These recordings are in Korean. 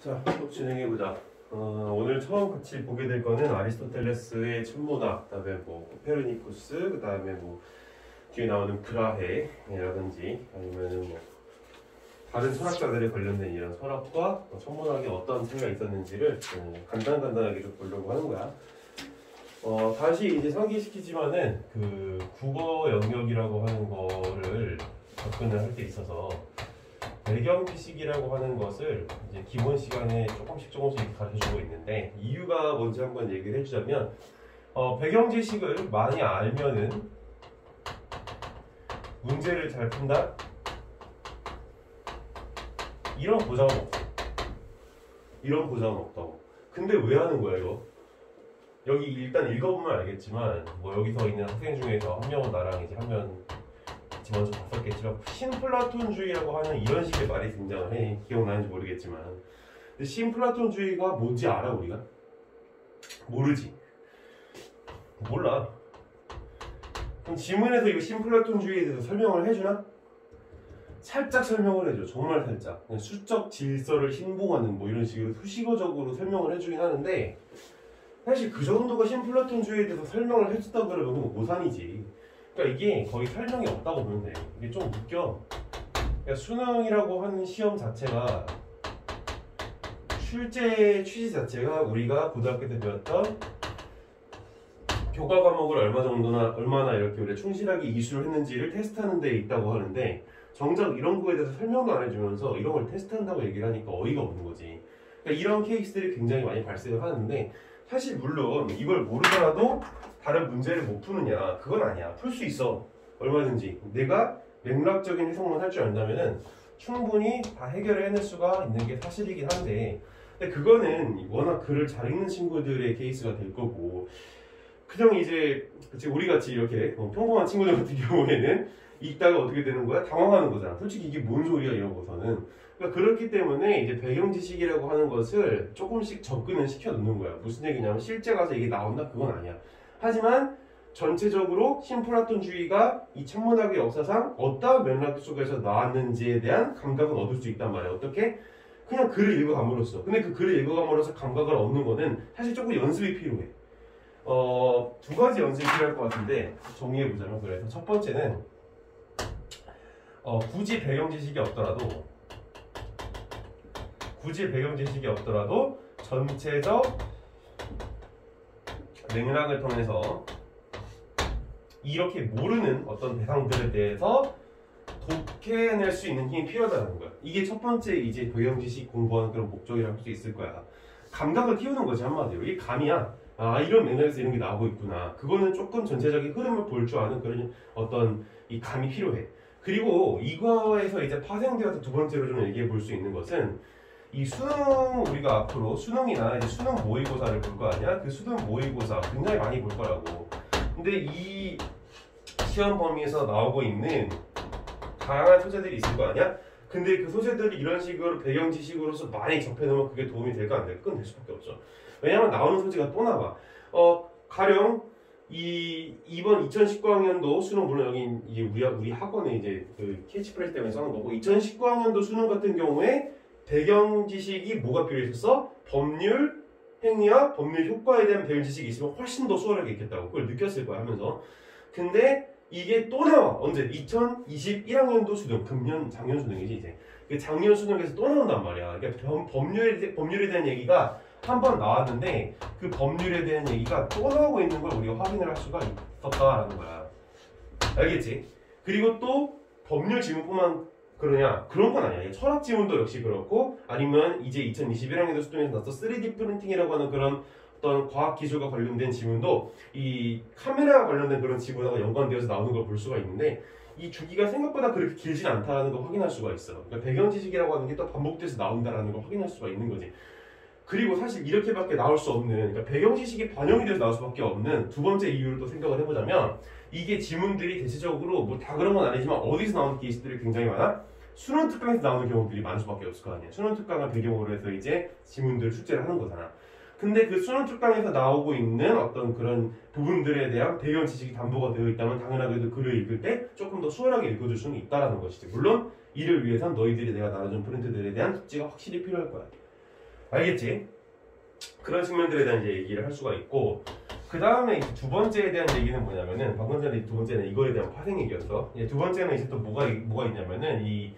자, 수업 진행해보자. 오늘 처음 같이 보게 될 거는 아리스토텔레스의 천문학, 그 다음에 뭐 코페르니쿠스, 그 다음에 뭐 뒤에 나오는 브라헤라든지 아니면은 뭐 다른 철학자들에 관련된 이런 철학과 천문학에 어떤 차이가 있었는지를 간단하게 좀 보려고 하는 거야. 다시 이제 상기시키지만은 그 국어 영역이라고 하는 거를 접근을 할 때 있어서 배경 지식이라고 하는 것을 이제 기본 시간에 조금씩 가르쳐주고 있는데, 이유가 뭔지 한번 얘기를 해주자면, 배경 지식을 많이 알면은 문제를 잘 푼다? 이런 보장은 없어. 이런 보장은 없다고. 근데 왜 하는 거야 이거? 여기 일단 읽어보면 알겠지만, 뭐 여기서 있는 학생 중에서 한 명은 나랑 이제 한 명 먼저 봤었겠지만, 신플라톤주의라고 하는 이런 식의 말이 등장을 해. 기억나는지 모르겠지만. 근데 신플라톤주의가 뭔지 알아 우리가? 모르지. 몰라. 그럼 지문에서 이거 신플라톤주의에 대해서 설명을 해주나? 살짝 설명을 해줘. 정말 살짝. 그냥 수적 질서를 신봉하는 뭐 이런 식으로 수식어적으로 설명을 해주긴 하는데, 사실 그 정도가 신플라톤주의에 대해서 설명을 해줬다 그러면 그건 오산이지. 그러니까 이게 거의 설명이 없다고 보면 돼. 이게 좀 웃겨. 그러니까 수능이라고 하는 시험 자체가, 출제 취지 자체가 우리가 고등학교 때 배웠던 교과 과목을 얼마나 이렇게 우리가 충실하게 이수를 했는지를 테스트하는 데 있다고 하는데, 정작 이런 거에 대해서 설명도 안 해주면서 이런 걸 테스트한다고 얘기를 하니까 어이가 없는 거지. 그러니까 이런 케이스들이 굉장히 많이 발생을 하는데, 사실 물론 이걸 모르더라도 다른 문제를 못 푸느냐, 그건 아니야. 풀 수 있어. 얼마든지. 내가 맥락적인 해석만 할 줄 안다면은 충분히 다 해결을 해낼 수가 있는 게 사실이긴 한데, 근데 그거는 워낙 글을 잘 읽는 친구들의 케이스가 될 거고, 그냥 이제 우리 같이 이렇게 평범한 친구들 같은 경우에는 읽다가 어떻게 되는 거야? 당황하는 거잖아. 솔직히 이게 뭔 소리야 이런 거서는. 그러니까 그렇기 때문에 이제 배경 지식이라고 하는 것을 조금씩 접근을 시켜 놓는 거야. 무슨 얘기냐면 실제 가서 이게 나온다? 그건 아니야. 하지만 전체적으로 신플라톤주의가 이 천문학의 역사상 어떤 맥락 속에서 나왔는지에 대한 감각은 얻을 수 있단 말이야. 어떻게? 그냥 글을 읽어감으로써. 근데 그 글을 읽어감으로써 감각을 얻는 거는 사실 조금 연습이 필요해. 두 가지 연습이 필요할 것 같은데 정리해보자면, 그래서 첫 번째는 굳이 배경 지식이 없더라도 전체적 맥락을 통해서 이렇게 모르는 어떤 대상들에 대해서 독해낼 수 있는 힘이 필요하다는 거야. 이게 첫 번째 이제 배경 지식 공부하는 그런 목적이라고 할 수 있을 거야. 감각을 키우는 거지, 한마디로. 이게 감이야. 아, 이런 맥락에서 이런 게 나오고 있구나. 그거는 조금 전체적인 흐름을 볼 줄 아는 그런 어떤 이 감이 필요해. 그리고 이거에서 이제 파생되어서 두 번째로 좀 얘기해 볼 수 있는 것은, 이 수능, 우리가 앞으로 수능이나 이제 수능 모의고사를 볼 거 아니야? 그 수능 모의고사 굉장히 많이 볼 거라고. 근데 이 시험 범위에서 나오고 있는 다양한 소재들이 있을 거 아니야? 근데 그 소재들이 이런 식으로 배경 지식으로서 많이 접해놓으면 그게 도움이 될까 안 될까? 그건 될 수밖에 없죠. 왜냐면 나오는 소재가 또 나와. 가령 이번 2019학년도 수능, 물론 여기 이제 우리 학원에 이제 그 캐치프레스 때문에 써는 거고, 2019학년도 수능 같은 경우에 배경 지식이 뭐가 필요했었어? 법률 행위와 법률 효과에 대한 배경 지식이 있으면 훨씬 더 수월하게 읽겠다고 그걸 느꼈을 거야 하면서. 근데 이게 또 나와. 언제? 2021학년도 수능, 작년 수능이지 이제. 그 작년 수능에서 또 나온단 말이야. 그러니까 법률에 대한 얘기가 한 번 나왔는데, 그 법률에 대한 얘기가 또 나오고 있는 걸 우리가 확인을 할 수가 있었다라는 거야. 알겠지? 그리고 또 법률 지문뿐만 그러냐? 그런 건 아니야. 철학 지문도 역시 그렇고, 아니면 이제 2021학년도 수능에서 나왔던 3D 프린팅이라고 하는 그런 어떤 과학 기술과 관련된 지문도 이 카메라와 관련된 그런 지문하고 연관되어서 나오는 걸 볼 수가 있는데, 이 주기가 생각보다 그렇게 길진 않다는 걸 확인할 수가 있어. 그러니까 배경 지식이라고 하는 게 또 반복돼서 나온다라는 걸 확인할 수가 있는 거지. 그리고 사실 이렇게밖에 나올 수 없는, 그러니까 배경 지식이 반영이 돼서 나올 수밖에 없는 두 번째 이유를 또 생각을 해보자면, 이게 지문들이 대체적으로 뭐 다 그런 건 아니지만 어디서 나오는 케이스들이 굉장히 많아? 수능 특강에서 나오는 경우들이 많을 수밖에 없을 거 아니야. 수능 특강을 배경으로 해서 이제 지문들을 출제를 하는 거잖아. 근데 그 수능 특강에서 나오고 있는 어떤 그런 부분들에 대한 배경 지식이 담보가 되어 있다면 당연하게도 글을 읽을 때 조금 더 수월하게 읽어줄 수는 있다라는 것이지. 물론 이를 위해선 너희들이 내가 나눠준 프린트들에 대한 숙지가 확실히 필요할 거야. 알겠지? 그런 측면들에 대한 이제 얘기를 할 수가 있고, 그 다음에 두 번째에 대한 얘기는 뭐냐면은, 방금 전에 두 번째는 이거에 대한 파생 얘기였어. 두 번째는 이제 또 뭐가 있냐면은,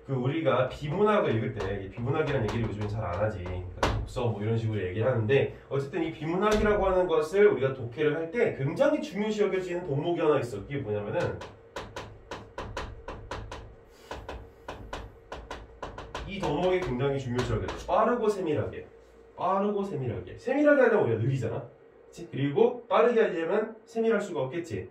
우리가 비문학을 읽을 때, 비문학이라는 얘기를 요즘엔 잘 안 하지. 그러니까 독서 뭐 이런 식으로 얘기를 하는데, 어쨌든 이 비문학이라고 하는 것을 우리가 독해를 할 때 굉장히 중요시 여겨지는 덕목이 하나 있어. 그게 뭐냐면은, 이 덕목이 굉장히 중요시 여겨져. 빠르고 세밀하게. 세밀하게 하려면 우리가 느리잖아. 그치? 그리고 빠르게 하려면 세밀할 수가 없겠지.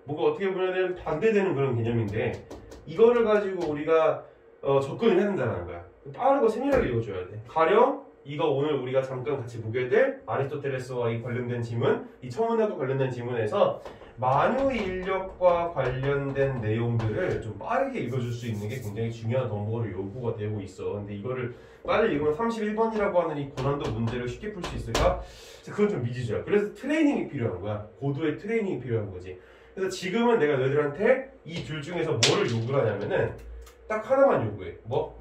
뭔가 어떻게 보면은 반대되는 그런 개념인데, 이거를 가지고 우리가 접근을 해야 된다는 거야. 빠르고 세밀하게 읽어줘야 돼. 가령 이거 오늘 우리가 잠깐 같이 보게 될 아리스토텔레스와 이 관련된 지문, 이 천문학과 관련된 지문에서 만유 인력과 관련된 내용들을 좀 빠르게 읽어줄 수 있는 게 굉장히 중요한 덕목으로 요구가 되고 있어. 근데 이거를 빨리 읽으면 31번이라고 하는 이 고난도 문제를 쉽게 풀 수 있을까? 그건 좀 미지수야. 그래서 트레이닝이 필요한 거야. 고도의 트레이닝이 필요한 거지. 그래서 지금은 내가 너희들한테 이 둘 중에서 뭐를 요구를 하냐면은 딱 하나만 요구해. 뭐?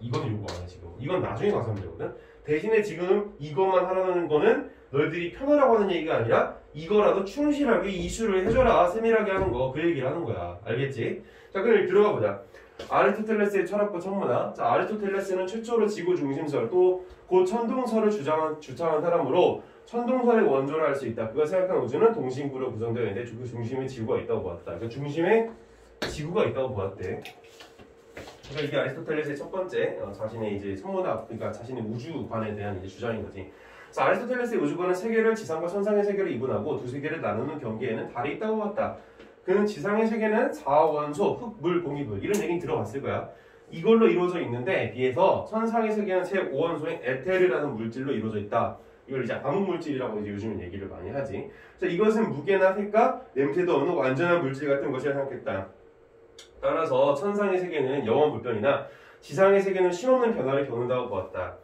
이거는 요구 안 해, 지금. 이건 나중에 가서 하면 되거든. 대신에 지금 이것만 하라는 거는 너희들이 편하라고 하는 얘기가 아니라 이거라도 충실하게 이수를 해줘라. 세밀하게 하는 거. 그 얘기를 하는 거야. 알겠지? 자, 그럼 들어가 보자. 아리스토텔레스의 철학과 천문학. 자, 아리스토텔레스는 최초로 지구 중심설 또 곧 천동설을 주장한 사람으로 천동설의 원조를 알 수 있다. 그가 생각한 우주는 동심구로 구성되어 있는데 그 중심에 지구가 있다고 보았다. 그 중심에 지구가 있다고 보았대. 그러니까 이게 아리스토텔레스의 첫 번째 자신의 이제 천문학, 그러니까 자신의 우주관에 대한 이제 주장인 거지. 그래서 아리스토텔레스의 우주관은 세계를 지상과 천상의 세계를 이분하고 두 세계를 나누는 경계에는 달이 있다고 봤다. 그는 지상의 세계는 4원소, 흙, 물, 공기, 불 이런 얘기는 들어봤을 거야. 이걸로 이루어져 있는데 비해서 천상의 세계는 제5원소인 에테르라는 물질로 이루어져 있다. 이걸 이제 암흑물질이라고 이제 요즘은 얘기를 많이 하지. 그래서 이것은 무게나 색과 냄새도 없는 완전한 물질 같은 것이라 생각했다. 따라서 천상의 세계는 영원 불변이나 지상의 세계는 쉼없는 변화를 겪는다고 보았다.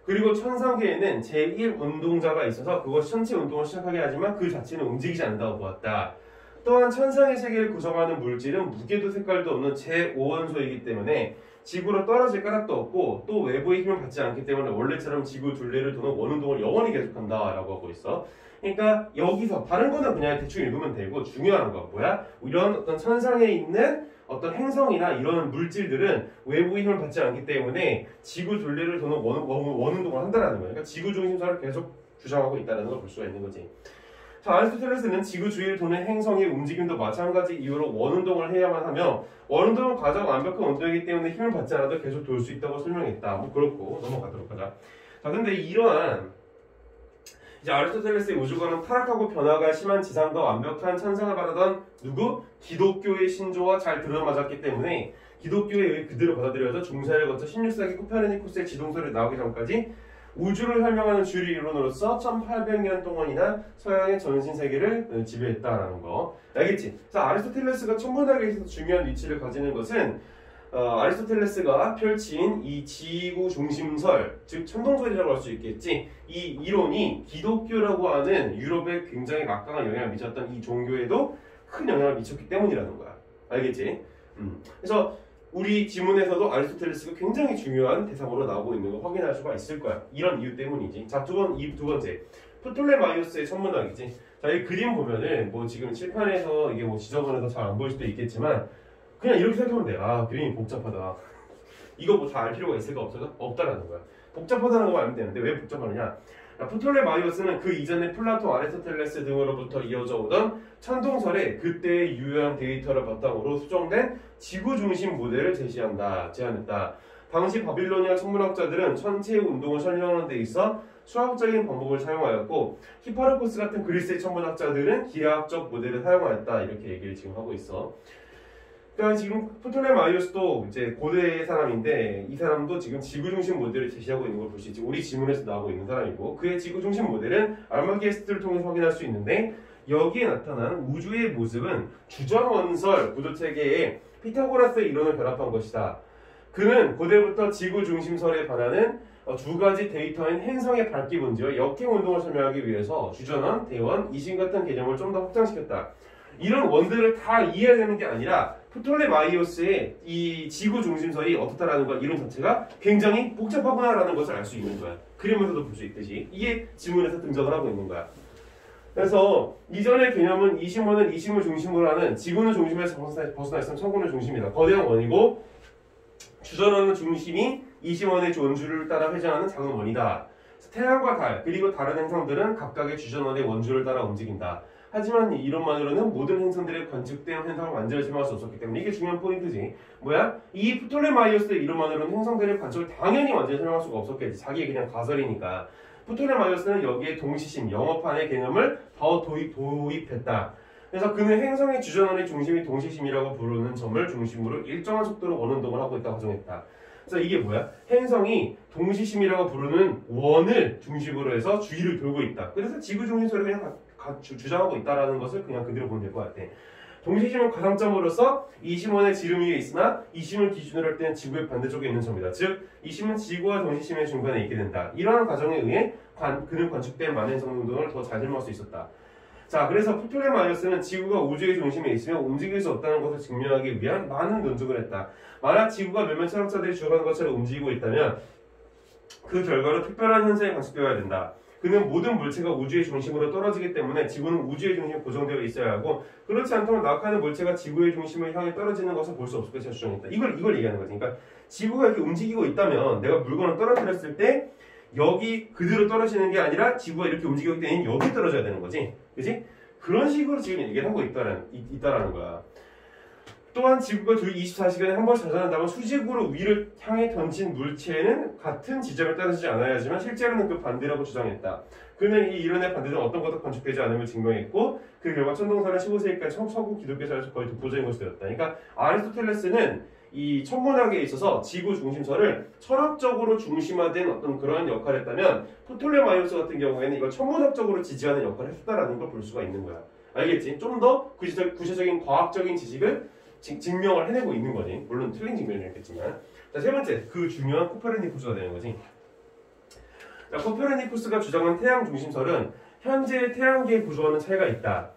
그리고 천상계에는 제1운동자가 있어서 그것이 천체 운동을 시작하게 하지만 그 자체는 움직이지 않는다고 보았다. 또한 천상의 세계를 구성하는 물질은 무게도 색깔도 없는 제5원소이기 때문에 지구로 떨어질 까닭도 없고 또 외부의 힘을 받지 않기 때문에 원래처럼 지구 둘레를 도는 원운동을 영원히 계속한다 라고 하고 있어. 그러니까 여기서 다른 거는 그냥 대충 읽으면 되고 중요한 건 뭐야? 이런 어떤 천상에 있는 어떤 행성이나 이런 물질들은 외부의 힘을 받지 않기 때문에 지구 둘레를 도는 원운동을 한다는 거야. 그러니까 지구 중심설을 계속 주장하고 있다는 걸 볼 수가 있는 거지. 자, 아리스토텔레스는 지구 주위를 도는 행성의 움직임도 마찬가지 이유로 원운동을 해야만 하며 원운동은 가장 완벽한 운동이기 때문에 힘을 받지 않아도 계속 돌 수 있다고 설명했다. 뭐 그렇고 넘어가도록 하자. 자, 근데 이러한 이제 아리스토텔레스의 우주관은 타락하고 변화가 심한 지상과 완벽한 천상을 바라던 누구? 기독교의 신조와 잘 들어맞았기 때문에 기독교에 의해 그대로 받아들여져 중세를 거쳐 16세기 코페르니쿠스의 지동설이 나오기 전까지 우주를 설명하는 주류 이론으로서 1800년 동안이나 서양의 전신세계를 지배했다라는 거. 알겠지? 자, 아리스토텔레스가 천문학에 있어서 중요한 위치를 가지는 것은 아리스토텔레스가 펼친 이 지구 중심설, 즉 천동설이라고 할 수 있겠지. 이 이론이 기독교라고 하는 유럽에 굉장히 막강한 영향을 미쳤던 이 종교에도 큰 영향을 미쳤기 때문이라는 거야. 알겠지? 그래서 우리 지문에서도 아리스토텔레스가 굉장히 중요한 대상으로 나오고 있는 걸 확인할 수가 있을 거야. 이런 이유 때문이지. 자, 두 번째. 프톨레마이오스의 천문학이지. 자, 이 그림 보면은 뭐 지금 칠판에서 이게 뭐 지저분해서 잘 안 보일 수도 있겠지만 그냥 이렇게 생각하면 돼. 아, 그림이 복잡하다. 이거 뭐 다 알 필요가 있을까 없을까? 없다라는 거야. 복잡하다는 거 알면 되는데 왜 복잡하느냐? 프톨레마이오스는 그 이전에 플라톤, 아리스토텔레스 등으로부터 이어져 오던 천동설의 그때의 유효한 데이터를 바탕으로 수정된 지구 중심 모델을 제안했다. 당시 바빌로니아 천문학자들은 천체의 운동을 설명하는 데 있어 수학적인 방법을 사용하였고 히파르코스 같은 그리스의 천문학자들은 기하학적 모델을 사용하였다. 이렇게 얘기를 지금 하고 있어. 그러니까 지금 프톨레마이오스도 이제 고대 사람인데 이 사람도 지금 지구 중심 모델을 제시하고 있는 걸 볼 수 있지. 우리 지문에서 나오고 있는 사람이고 그의 지구 중심 모델은 알마기에스트를 통해 확인할 수 있는데 여기에 나타난 우주의 모습은 주전원설 구조체계에 피타고라스의 이론을 결합한 것이다. 그는 고대부터 지구 중심설에 반하는 두 가지 데이터인 행성의 밝기 문제와 역행 운동을 설명하기 위해서 주전원, 대원, 이심 같은 개념을 좀 더 확장시켰다. 이런 원들을 다 이해해야 되는 게 아니라 프톨레마이오스의 이 지구 중심설이 어떻다라는 걸 이론 자체가 굉장히 복잡하구나라는 것을 알 수 있는 거야. 그림에서도 볼 수 있듯이 이게 지문에서 등장을 하고 있는 거야. 그래서 이전의 개념은 이심원은 이심을 중심으로 하는 지구는 중심에서 벗어나 있으면 천군은 중심이다. 거대한 원이고 주전원은 중심이 이심원의 원주를 따라 회전하는 작은 원이다. 태양과 달 그리고 다른 행성들은 각각의 주전원의 원주를 따라 움직인다. 하지만 이 이론만으로는 모든 행성들의 관측된 현상을 완전히 설명할 수 없었기 때문에 이게 중요한 포인트지. 뭐야? 이 프톨레마이오스의 이론만으로는 행성들의 관측을 당연히 완전히 설명할 수가 없었겠지. 자기의 그냥 가설이니까. 프톨레마이오스는 여기에 동시심, 영업한의 개념을 더 도입했다. 그래서 그는 행성의 주전원의 중심이 동시심이라고 부르는 점을 중심으로 일정한 속도로 원운동을 하고 있다고 가정했다. 그래서 이게 뭐야? 행성이 동시심이라고 부르는 원을 중심으로 해서 주위를 돌고 있다. 그래서 지구 중심설을 그냥 주장하고 있다는 것을 그냥 그대로 보면 될 것 같아. 동시심은 가상점으로서 이 심원의 지름 위에 있으나 이 심을 기준으로 할 때는 지구의 반대쪽에 있는 점이다. 즉, 이 심은 지구와 동시심의 중간에 있게 된다. 이러한 과정에 의해 그는 관측된 많은 행성 운동을 더 잘 설명할 수 있었다. 자, 그래서 프톨레마이오스는 지구가 우주의 중심에 있으며 움직일 수 없다는 것을 증명하기 위한 많은 논증을 했다. 만약 지구가 몇몇 철학자들이 주장하는 것처럼 움직이고 있다면 그 결과로 특별한 현상이 관측되어야 된다. 그는 모든 물체가 우주의 중심으로 떨어지기 때문에 지구는 우주의 중심에 고정되어 있어야 하고 그렇지 않다면 낙하는 물체가 지구의 중심을 향해 떨어지는 것을 볼 수 없을 것이라 주장했다. 이걸 얘기하는 거지. 그러니까 지구가 이렇게 움직이고 있다면 내가 물건을 떨어뜨렸을 때 여기 그대로 떨어지는 게 아니라 지구가 이렇게 움직이고 있을 때는 여기 떨어져야 되는 거지. 그지? 그런 식으로 지금 얘기를 하고 있다라는 거야. 또한 지구가 주 24시간에 한 번씩 자전한다면 수직으로 위를 향해 던진 물체는 같은 지점에 떨어지지 않아야 하지만 실제로는 그 반대라고 주장했다. 그는 이 이론의 반대는 어떤 것도 건축되지 않음을 증명했고 그 결과 천동설은 15세기까지 서구 기독교사에서 거의 독보적인 것이 되었다. 그러니까 아리스토텔레스는 이 천문학에 있어서 지구 중심설을 철학적으로 중심화된 어떤 그런 역할을 했다면 프톨레마이오스 같은 경우에는 이걸 천문학적으로 지지하는 역할을 했다라는 걸 볼 수가 있는 거야. 알겠지? 좀 더 구체적인 과학적인 지식을 증명을 해내고 있는 거지. 물론 틀린 증명이겠지만. 자, 세 번째, 그 중요한 코페르니쿠스가 되는 거지. 자, 코페르니쿠스가 주장한 태양 중심설은 현재의 태양계의 구조와는 차이가 있다.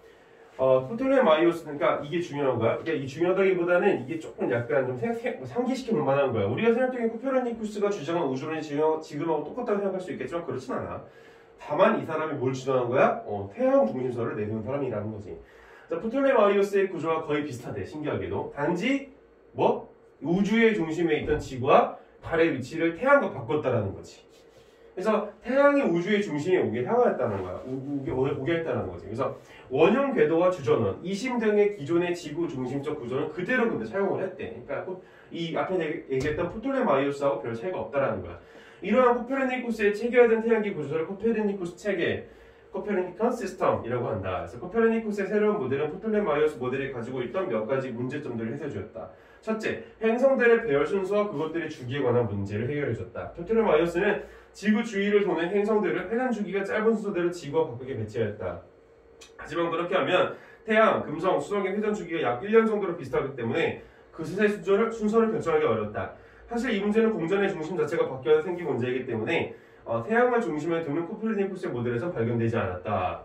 프톨레마이오스, 그러니까 이게 중요한 거야. 그러니까 이 중요하다기보다는 이게 조금 약간 좀 상기시켜 볼 만한 거야. 우리가 생각하기엔 코페르니쿠스가 주장한 우주론이 지금하고 똑같다고 생각할 수 있겠지만 그렇진 않아. 다만 이 사람이 뭘 주장한 거야? 태양 중심설을 내세운 사람이라는 거지. 자, 프톨레마이오스의 구조와 거의 비슷하대. 신기하게도. 단지 우주의 중심에 있던 지구와 달의 위치를 태양과 바꿨다라는 거지. 그래서 태양이 우주의 중심에 오게 향하였다는 거야. 오게 했다는 거지. 그래서 원형 궤도와 주전원, 이심 등의 기존의 지구 중심적 구조는 그대로 근데 사용을 했대. 그러니까 이 앞에 얘기했던 프톨레마이오스하고 별 차이가 없다라는 거야. 이러한 코페르니쿠스의 체계화된 태양계 구조를 코페르니쿠스 체계, 코페르니칸 시스템이라고 한다. 그래서 코페르니쿠스의 새로운 모델은 프톨레마이오스 모델이 가지고 있던 몇 가지 문제점들을 해소해주었다. 첫째, 행성들의 배열 순서와 그것들의 주기에 관한 문제를 해결해줬다. 프톨레마이오스는 지구 주위를 도는 행성들을 회전 주기가 짧은 순서대로 지구와 바꾸게 배치하였다. 하지만 그렇게 하면 태양, 금성, 수성의 회전 주기가 약 1년 정도로 비슷하기 때문에 그 셋의 순서를 결정하기 어렵다. 사실 이 문제는 공전의 중심 자체가 바뀌어서 생긴 문제이기 때문에 태양을 중심에 두는 코페르니쿠스의 모델에서 발견되지 않았다.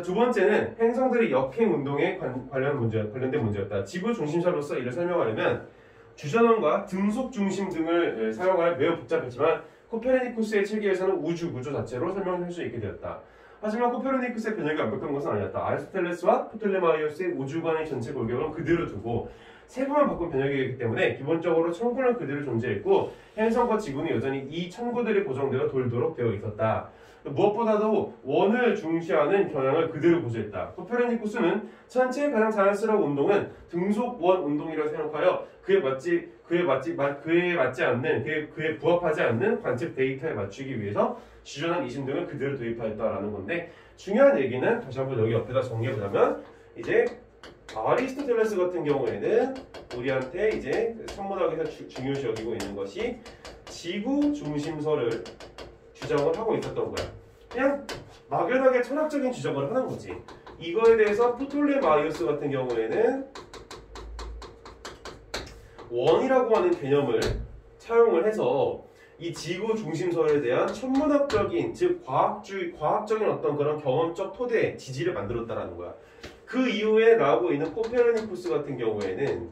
두 번째는 행성들의 역행 운동에 관련된 문제였다. 지구 중심설로서 이를 설명하려면 주전원과 등속 중심 등을 사용하여 매우 복잡했지만 코페르니쿠스의 체계에서는 우주 구조 자체로 설명할 수 있게 되었다. 하지만 코페르니쿠스의 변혁이 완벽한 것은 아니었다. 아리스토텔레스와 프톨레마이오스의 우주관의 전체 골격은 그대로 두고 세부만 바꾼 변혁이기 때문에 기본적으로 천구는 그대로 존재했고 행성과 지구는 여전히 이 천구들이 고정되어 돌도록 되어 있었다. 무엇보다도 원을 중시하는 경향을 그대로 고수했다. 코페르니쿠스는 천체의 가장 자연스러운 운동은 등속원 운동이라고 생각하여 그에 부합하지 않는 관측 데이터에 맞추기 위해서 주전한 이심 등을 그대로 도입하였다라는 건데 중요한 얘기는 다시 한번 여기 옆에다 정리해보자면 이제 아리스토텔레스 같은 경우에는 우리한테 이제 천문학에서 중요시 여기고 있는 것이 지구 중심설을 주장을 하고 있었던 거야. 그냥 막연하게 철학적인 주장을 하는 거지. 이거에 대해서 프톨레마이오스 같은 경우에는 원이라고 하는 개념을 사용을 해서 이 지구 중심설에 대한 천문학적인 즉 과학적인 어떤 그런 경험적 토대 지지를 만들었다라는 거야. 그 이후에 나오고 있는 코페르니쿠스 같은 경우에는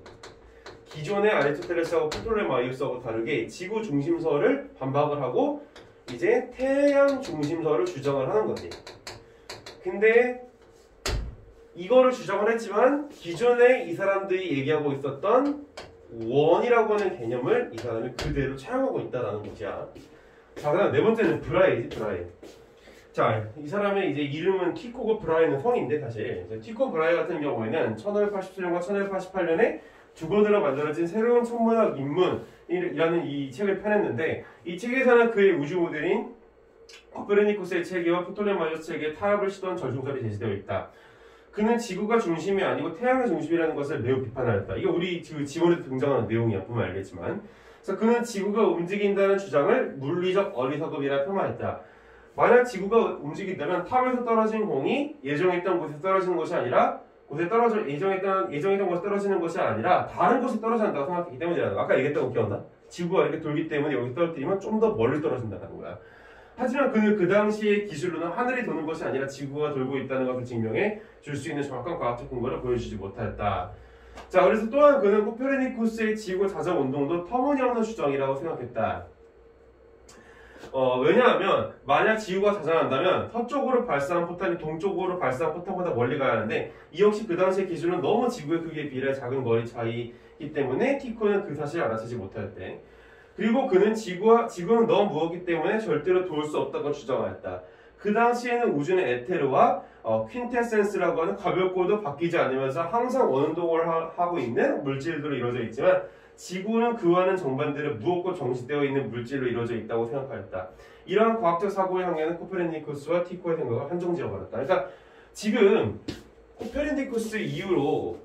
기존의 아리스토텔레스하고 프톨레마이오스하고 다르게 지구 중심설을 반박을 하고 이제 태양 중심설을 주장을 하는 거지. 근데 이거를 주장을 했지만 기존에 이 사람들이 얘기하고 있었던 원이라고 하는 개념을 이 사람이 그대로 차용하고 있다는 것이야. 자, 그다음 네 번째는 브라이지, 브라이. 자, 이 사람의 이제 이름은 티코고 브라이는 성인데 사실 티코 브라이 같은 경우에는 1587년과 1588년에 주거들로 만들어진 새로운 천문학 입문이라는 이 책을 펴냈는데 이 책에서는 그의 우주 모델인 코페르니쿠스의 체계와 프톨레마이오스 체계의 타협을 시도한 절충설이 제시되어 있다. 그는 지구가 중심이 아니고 태양이 중심이라는 것을 매우 비판하였다. 이게 우리 지원에도 등장하는 내용이야. 보면 알겠지만. 그래서 그는 지구가 움직인다는 주장을 물리적 어리석음이라 폄하했다. 만약 지구가 움직인다면 탑에서 떨어진 공이 예정했던 곳에 떨어지는 것이 아니라 예정했던 곳에 떨어지는 것이 아니라 다른 곳에 떨어져야 한다고 생각했기 때문이라는 거. 아까 얘기했던 거 기억나? 지구가 이렇게 돌기 때문에 여기 떨어뜨리면 좀 더 멀리 떨어진다는 거야. 하지만 그는 그 당시의 기술로는 하늘이 도는 것이 아니라 지구가 돌고 있다는 것을 증명해 줄 수 있는 정확한 과학적 근거를 보여주지 못했다. 자, 그래서 또한 그는 코페르니쿠스의 지구 자정 운동도 터무니없는 주장이라고 생각했다. 왜냐하면 만약 지구가 자전한다면 서쪽으로 발사한 포탄이 동쪽으로 발사한 포탄보다 멀리 가야 하는데 이 역시 그 당시의 기술은 너무 지구의 크기에 비례해 작은 거리 차이이기 때문에 티코는 그 사실을 알아채지 못하였대. 그리고 그는 지구는 너무 무겁기 때문에 절대로 도울 수 없다고 주장하였다. 그 당시에는 우주는 에테르와 퀸테센스라고 하는 가볍고도 바뀌지 않으면서 항상 원운동을 하고 있는 물질들로 이루어져 있지만 지구는 그와는 정반대로 무겁고 정지되어 있는 물질로 이루어져 있다고 생각하였다. 이러한 과학적 사고의 항해는 코페르니쿠스와 티코의 생각을 한정지어버렸다. 그러니까 지금 코페르니쿠스 이후로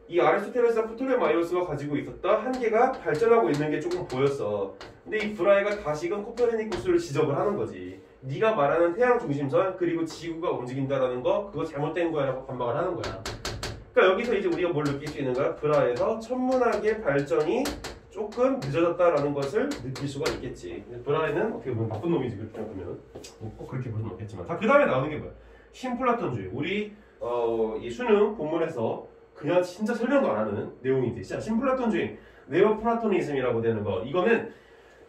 이 아리스토텔레스와 프톨레마이오스가 가지고 있었던 한계가 발전하고 있는 게 조금 보였어. 근데 이 브라이가 다시금 코페르니쿠스를 지적을 하는 거지. 네가 말하는 태양 중심선 그리고 지구가 움직인다라는 거 그거 잘못된 거야 라고 반박을 하는 거야. 그러니까 여기서 이제 우리가 뭘 느낄 수 있는 거야? 브라에서 천문학의 발전이 조금 늦어졌다라는 것을 느낄 수가 있겠지. 브라에는 어떻게 보면 나쁜 놈이지 그렇게 보면 꼭 그렇게 볼 수는 없겠지만. 자, 그 다음에 나오는 게 뭐야? 신플라톤주의. 우리 이 수능 본문에서 그냥 진짜 설명도 안 하는 내용이지. 진짜 신플라톤주의, 네오플라토니즘이라고 되는 거. 이거는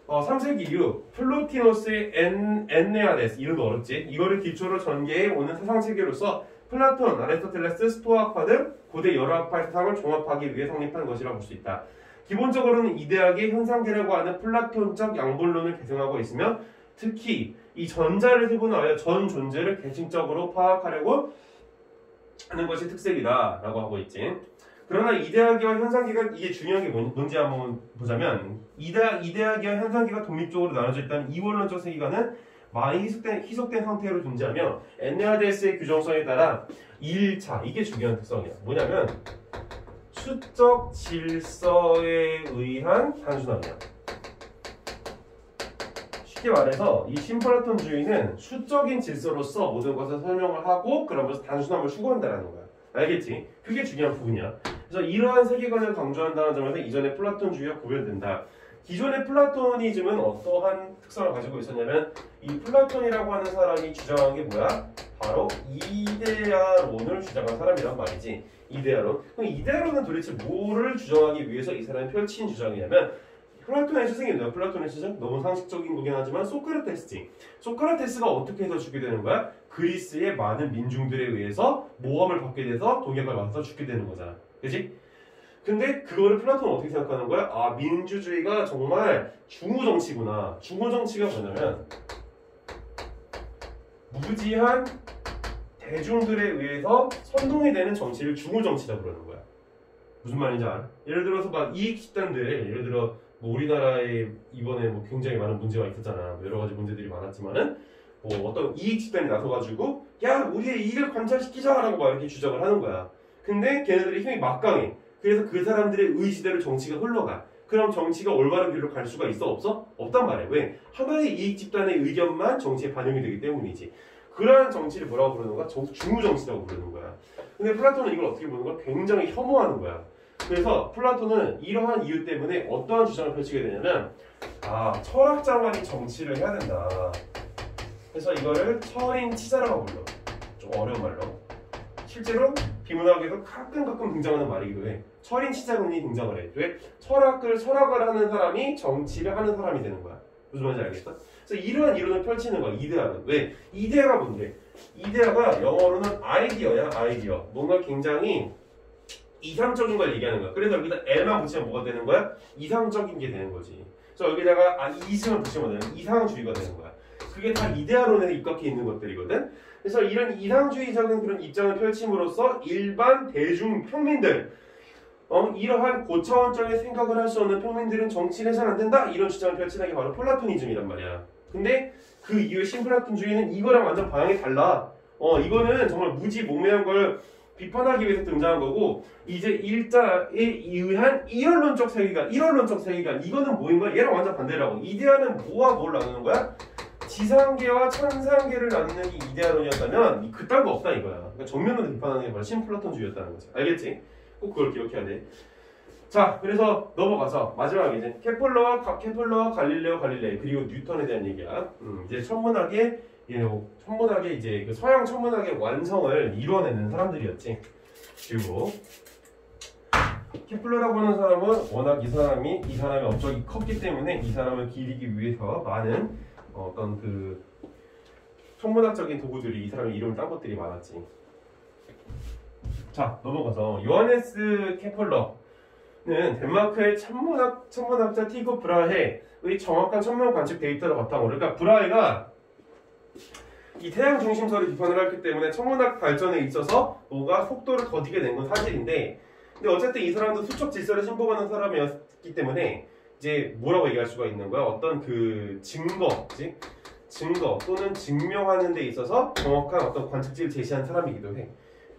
3세기 이후 플로티노스의 엔네아데스, 이름도 어렵지. 이거를 기초로 전개해 오는 사상 체계로서 플라톤, 아리스토텔레스, 스토아파 등 고대 여러 학파의 사상을 종합하기 위해 성립한 것이라고 볼 수 있다. 기본적으로는 이데아계 현상계라고 하는 플라톤적 양본론을 계승하고 있으며 특히 이 전자를 세분화하여 전 존재를 계층적으로 파악하려고 하는 것이 특색이다 라고 하고 있지. 그러나 이데아계와 현상계가 이게 중요한 게 뭔지 한번 보자면 이데아계와 현상계가 독립적으로 나눠져 있다는 이원론적 세계관은 많이 희석된 상태로 존재하며 엔네아데스의 규정성에 따라 1차 이게 중요한 특성이야. 뭐냐면 수적 질서에 의한 단순함이야. 쉽게 말해서 이 신플라톤주의는 수적인 질서로서 모든 것을 설명을 하고 그러면서 단순함을 추구한다는 거야. 알겠지? 그게 중요한 부분이야. 그래서 이러한 세계관을 강조한다는 점에서 이전의 플라톤주의와 구별된다. 기존의 플라토니즘은 어떠한 특성을 가지고 있었냐면 이 플라톤이라고 하는 사람이 주장한 게 뭐야? 바로 이데아론을 주장한 사람이란 말이지. 이데아론. 그럼 이데아론은 도대체 뭐를 주장하기 위해서 이 사람이 펼친 주장이냐면 플라톤의 스승이 누구야? 플라톤의 스승? 너무 상식적인 거긴 하지만 소크라테스지. 소크라테스가 어떻게 해서 죽게 되는 거야? 그리스의 많은 민중들에 의해서 모함을 받게 돼서 독약을 맞아서 죽게 되는 거잖아. 그치? 근데 그거를 플라톤은 어떻게 생각하는 거야? 아, 민주주의가 정말 중후정치구나. 중후정치가 뭐냐면 무지한 대중들에 의해서 선동이 되는 정치를 중후정치라고 그러는 거야. 무슨 말인지 알아? 예를 들어서 막 이익 집단들, 예를 들어 뭐 우리나라에 이번에 뭐 굉장히 많은 문제가 있었잖아. 여러 가지 문제들이 많았지만은 뭐 어떤 이익 집단이 나서가지고 야, 우리의 이익을 관철시키자라고 막 이렇게 주장을 하는 거야. 근데 걔네들의 힘이 막강해. 그래서 그 사람들의 의지대로 정치가 흘러가. 그럼 정치가 올바른 길로 갈 수가 있어? 없어? 없단 말이야. 왜? 하나의 이익 집단의 의견만 정치에 반영이 되기 때문이지. 그러한 정치를 뭐라고 부르는 거야? 중후정치라고 부르는 거야. 근데 플라톤은 이걸 어떻게 보는 거야? 굉장히 혐오하는 거야. 그래서 플라톤은 이러한 이유 때문에 어떠한 주장을 펼치게 되냐면 철학자만이 정치를 해야 된다. 그래서 이거를 철인치자라고 불러. 좀 어려운 말로. 실제로 비문학에서 가끔 등장하는 말이기도 해. 철인 치자론이 등장을 해. 왜? 철학을 하는 사람이 정치를 하는 사람이 되는 거야. 무슨 말인지 알겠어? 그래서 이러한 이론을 펼치는 거야. 이데아는. 왜? 이데아가 뭔데? 이데아가 영어로는 아이디어야. 아이디어. 뭔가 굉장히 이상적인 걸 얘기하는 거야. 그래서 여기다 L만 붙이면 뭐가 되는 거야? 이상적인 게 되는 거지. 그래서 여기다가 이승을 붙이면 되는 이상주의가 되는 거야. 그게 다 이데아론에 입각해 있는 것들이거든. 그래서 이런 이상주의적인 그런 입장을 펼침으로써 일반 대중 평민들, 이러한 고차원적인 생각을 할 수 없는 평민들은 정치를 해서는 안 된다. 이런 주장을 펼치는 게 바로 플라토니즘이란 말이야. 근데 그 이후에 신플라톤주의는 이거랑 완전 방향이 달라. 이거는 정말 무지몽매한 걸 비판하기 위해서 등장한 거고, 이제 일자에 의한 일원론적 세계관, 이거는 뭐인 거야? 얘랑 완전 반대라고. 이데아는 뭐와 뭘 나누는 거야? 지상계와 천상계를 나누는 게 이데아론이었다면 그딴 거 없다 이거야. 그러니까 정면으로 비판하는 게 바로 신플라톤주의였다는 거지. 알겠지? 꼭 그걸 기억해야 돼. 자, 그래서 넘어가서 마지막에 이제 케플러와 갈릴레오 갈릴레이 그리고 뉴턴에 대한 얘기야. 이제 천문학의 이제 그 서양 천문학의 완성을 이뤄내는 사람들이었지. 그리고 케플러라고 하는 사람은 워낙 이 사람의 업적이 컸기 때문에 이 사람을 기리기 위해서 많은 어떤 그 천문학적인 도구들이 이 사람의 이름을 딴 것들이 많았지. 자, 넘어가서 요하네스 케플러는 덴마크의 천문학자 티코 브라헤의 정확한 천문 관측 데이터를 바탕으로, 그러니까 브라헤가 이 태양 중심설을 비판을 했기 때문에 천문학 발전에 있어서 뭐가 속도를 더디게 된 건 사실인데, 근데 어쨌든 이 사람도 수적 질서를 신봉하는 사람이었기 때문에 이제 뭐라고 얘기할 수가 있는 거야? 어떤 그 증거 또는 증명하는 데 있어서 정확한 어떤 관측지를 제시한 사람이기도 해.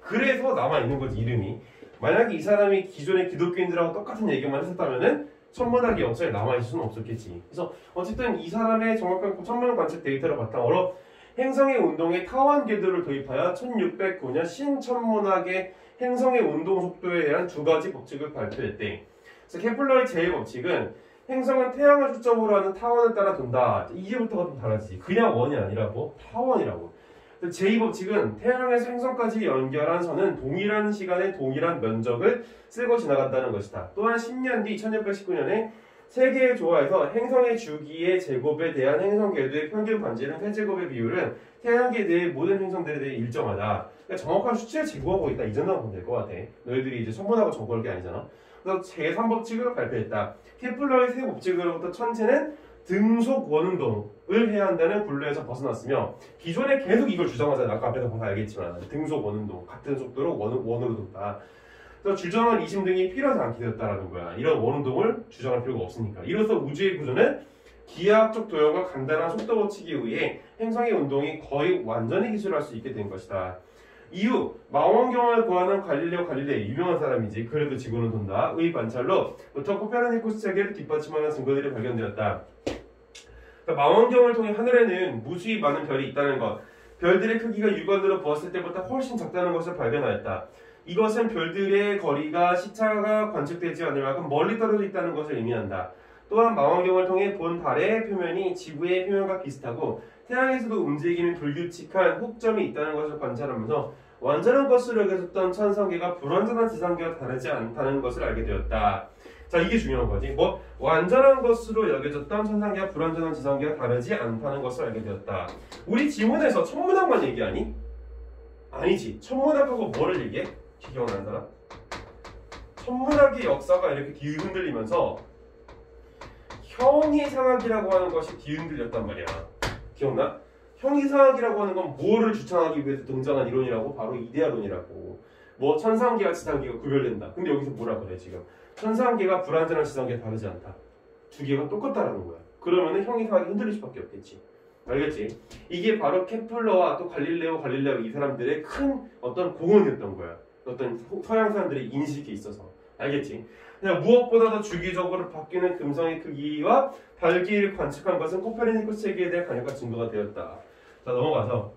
그래서 남아있는 거지, 이름이. 만약에 이 사람이 기존의 기독교인들하고 똑같은 얘기만 했었다면은 천문학의 역사에 남아있을 수는 없었겠지. 그래서 어쨌든 이 사람의 정확한 천문 관측 데이터를 바탕으로 행성의 운동에 타원 궤도를 도입하여 1609년 신천문학의 행성의 운동 속도에 대한 두 가지 법칙을 발표했대. 그래서 케플러의 제1법칙은 행성은 태양을 초점으로 하는 타원을 따라 돈다. 이제부터가 좀 달라지지. 그냥 원이 아니라고 타원이라고. 제2법칙은 태양에서 행성까지 연결한 선은 동일한 시간에 동일한 면적을 쓸고 지나간다는 것이다. 또한 10년 뒤 1619년에 세계의 조화에서 행성의 주기의 제곱에 대한 행성 궤도의 평균 반지름 회제곱의 비율은 태양계대의 모든 행성들에 대해 일정하다. 그러니까 정확한 수치를 제공하고 있다. 이 정도만 보면 될 것 같아. 너희들이 이제 천문하고 정보할 게 아니잖아. 그래서 제3법칙을 발표했다. 케플러의 세 법칙으로부터 천체는 등속 원운동을 해야 한다는 굴레에서 벗어났으며, 기존에 계속 이걸 주장하잖아. 아까 앞에서 보면 알겠지만 등속 원운동, 같은 속도로 원으로 돈다. 그래서 주장한 이심 등이 필요하지 않게 되었다라는 거야. 이런 원운동을 주장할 필요가 없으니까. 이로써 우주의 구조는 기하학적 도형과 간단한 속도 법칙에 의해 행성의 운동이 거의 완전히 기술할 수 있게 된 것이다. 이후 망원경을 구하는 갈릴레오 갈릴레이, 유명한 사람이지. 그래도 지구는 돈다 의 관찰로부터 코페르니쿠스 체계를 뒷받침하는 증거들이 발견되었다. 그러니까 망원경을 통해 하늘에는 무수히 많은 별이 있다는 것, 별들의 크기가 육안으로 보았을 때보다 훨씬 작다는 것을 발견하였다. 이것은 별들의 거리가 시차가 관측되지 않을 만큼 멀리 떨어져 있다는 것을 의미한다. 또한 망원경을 통해 본 달의 표면이 지구의 표면과 비슷하고 태양에서도 움직이는 불규칙한 훅점이 있다는 것을 관찰하면서 완전한 것으로 여겨졌던 천상계가 불완전한 지상계와 다르지 않다는 것을 알게 되었다. 자, 이게 중요한 거지. 완전한 것으로 여겨졌던 천상계와 불완전한 지상계와 다르지 않다는 것을 알게 되었다. 우리 지문에서 천문학만 얘기하니? 아니지. 천문학하고 뭐를 얘기해? 기억나는 사람? 천문학의 역사가 이렇게 뒤흔들리면서 형이상학이라고 하는 것이 뒤흔들렸단 말이야. 기억나? 형이상학이라고 하는 건 뭐를 주창하기 위해서 등장한 이론이라고? 바로 이데아론이라고. 천상계와 지상계가 구별된다. 근데 여기서 뭐라 그래 지금? 천상계가 불완전한 지상계와 다르지 않다. 두 개가 똑같다라는 거야. 그러면은 형이상학이 흔들릴 수밖에 없겠지. 알겠지? 이게 바로 케플러와 또 갈릴레오 이 사람들의 큰 어떤 공헌이었던 거야. 어떤 서양 사람들의 인식에 있어서. 알겠지? 그냥 무엇보다도 주기적으로 바뀌는 금성의 크기와 밝기를 관측한 것은 코페르니쿠스 체계에 대한 강력한 증거가 되었다. 자, 넘어가서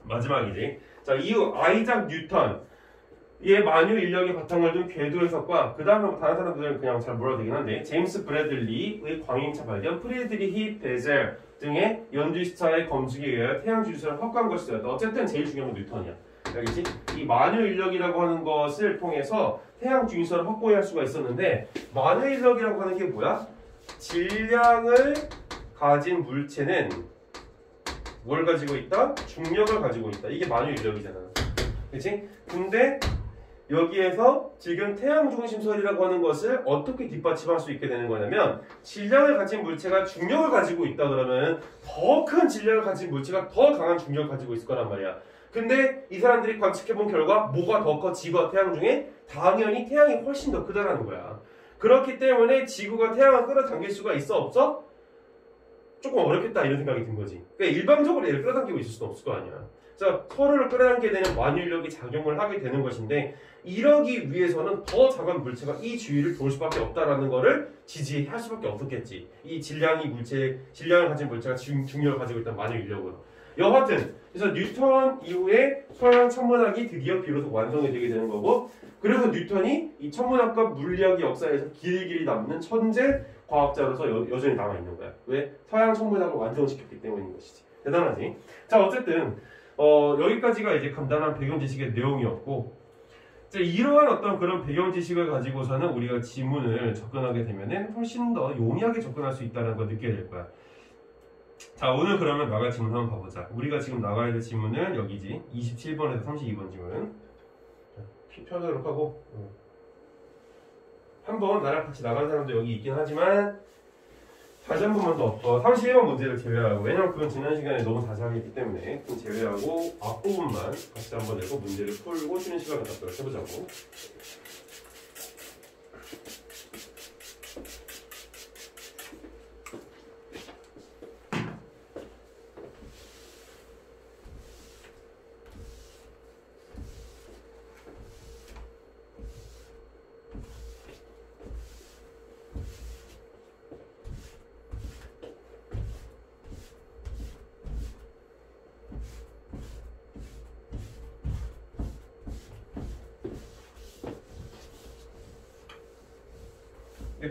마지막이지. 자, 이후 아이작 뉴턴 의 만유 인력의 바탕을 둔 궤도 해석과 그 다음에 다른 사람들은 그냥 잘 몰라도 되긴 한데 제임스 브래들리의 광행차 발견, 프리드리히 베젤 등의 연두시차의 검증에 의하여 태양 주기설을 확보한 것이 되었다. 어쨌든 제일 중요한 건 뉴턴이야. 알겠지? 이 만유 인력이라고 하는 것을 통해서 태양 중심선을 확보할 수가 있었는데 만유 인력이라고 하는 게 뭐야? 질량을 가진 물체는 뭘 가지고 있다? 중력을 가지고 있다. 이게 만유 인력이잖아. 그치? 근데 여기에서 지금 태양 중심선이라고 하는 것을 어떻게 뒷받침할 수 있게 되는 거냐면 질량을 가진 물체가 중력을 가지고 있다 그러면 더 큰 질량을 가진 물체가 더 강한 중력을 가지고 있을 거란 말이야. 근데 이 사람들이 관측해본 결과 뭐가 더 커? 지구와 태양 중에? 당연히 태양이 훨씬 더 크다라는 거야. 그렇기 때문에 지구가 태양을 끌어당길 수가 있어? 없어? 조금 어렵겠다 이런 생각이 든 거지. 그러니까 일방적으로 얘를 끌어당기고 있을 수는 없을 거 아니야. 자, 서로를 끌어당기게 되는 만유인력이 작용을 하게 되는 것인데 이러기 위해서는 더 작은 물체가 이 주위를 돌 수밖에 없다라는 거를 지지할 수밖에 없었겠지. 이 질량을 가진 물체가 중력을 가지고 있다는 만유인력으로. 여하튼 그래서 뉴턴 이후에 서양 천문학이 드디어 비로소 완성이 되게 되는 거고 그래서 뉴턴이 이 천문학과 물리학의 역사에서 길이 남는 천재 과학자로서 여전히 남아있는 거야. 왜? 서양 천문학을 완성시켰기 때문인 것이지. 대단하지? 자, 어쨌든 여기까지가 이제 간단한 배경 지식의 내용이었고 자, 이러한 어떤 그런 배경 지식을 가지고서는 우리가 지문을 접근하게 되면은 훨씬 더 용이하게 접근할 수 있다는 걸 느끼게 될 거야. 자, 오늘 그러면 나갈 지문 한번 봐보자. 우리가 지금 나가야 될 지문은 여기지. 27번에서 32번 지문. 펴도록 하고 한번 나랑 같이 나간 사람도 여기 있긴 하지만 다시 한 번만 더 31번 문제를 제외하고 왜냐면 그건 지난 시간에 너무 자세하게 했기 때문에 그건 제외하고 앞부분만 같이 한번 내고 문제를 풀고 쉬는 시간을 갖도록 해보자고.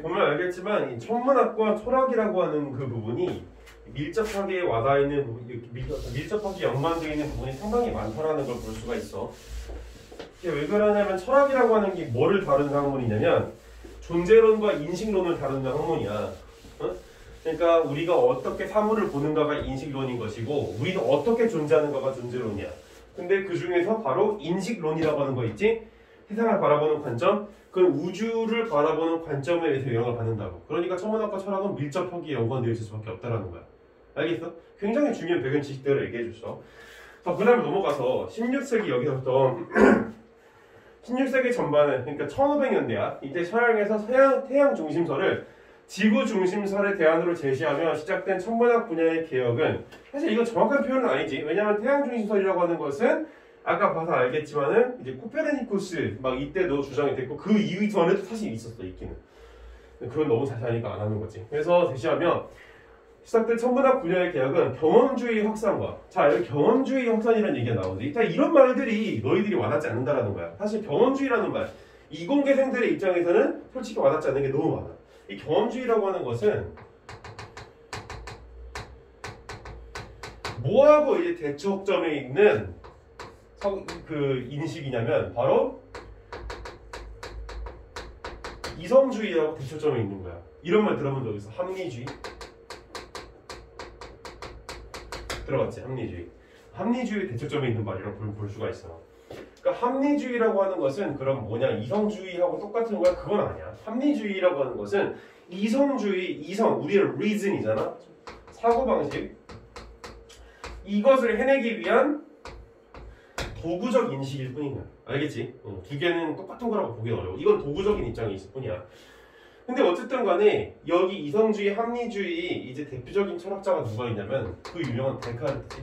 보면 알겠지만 이 천문학과 철학이라고 하는 그 부분이 밀접하게 와닿아 있는 밀접하게 연관되어 있는 부분이 상당히 많다라는 걸 볼 수가 있어. 이게 왜 그러냐면 철학이라고 하는 게 뭐를 다루는 학문이냐면 존재론과 인식론을 다루는 학문이야. 그러니까 우리가 어떻게 사물을 보는가가 인식론인 것이고 우리는 어떻게 존재하는가가 존재론이야. 근데 그 중에서 바로 인식론이라고 하는 거 있지? 세상을 바라보는 관점, 그 우주를 바라보는 관점에 의해서 영향을 받는다고. 그러니까 천문학과 철학은 밀접하게 연관되어 있을 수밖에 없다라는 거야. 알겠어? 굉장히 중요한 배경 지식들을 얘기해 줬어. 그 다음에 넘어가서 16세기 여기서부터 16세기 전반은 그러니까 1500년대야. 이때 서양에서 태양 중심설을 지구 중심설의 대안으로 제시하며 시작된 천문학 분야의 개혁은 사실 이건 정확한 표현은 아니지. 왜냐하면 태양 중심설이라고 하는 것은 아까 봐서 알겠지만은 이제 코페르니쿠스 막 이때도 주장이 됐고 그 이전에도 사실 있었어 있기는. 그건 너무 자세하니까 안 하는 거지. 그래서 제시하면 시작된 천문학 분야의 개혁은 경험주의 확산과 자 여기 경험주의 확산이라는 얘기가 나오는데 일단 이런 말들이 너희들이 와닿지 않는다라는 거야. 사실 경험주의라는 말 이공계생들의 입장에서는 솔직히 와닿지 않는 게 너무 많아. 이 경험주의라고 하는 것은 뭐하고 이제 대척점에 있는 그 인식이냐면 바로 이성주의하고 대척점에 있는 거야. 이런 말 들어본 적 있어? 합리주의? 들어봤지? 합리주의. 합리주의 대척점에 있는 말이라고 볼 수가 있어. 그러니까 합리주의라고 하는 것은 그럼 뭐냐? 이성주의하고 똑같은 거야? 그건 아니야. 합리주의라고 하는 것은 이성주의, 우리의 reason이잖아. 사고방식. 이것을 해내기 위한 도구적 인식일 뿐이야. 알겠지? 두 개는 똑같은 거라고 보기는 어려워. 이건 도구적인 입장이 있을 뿐이야. 근데 어쨌든 간에 여기 이성주의, 합리주의 이제 대표적인 철학자가 누가 있냐면 그 유명한 데카르트지.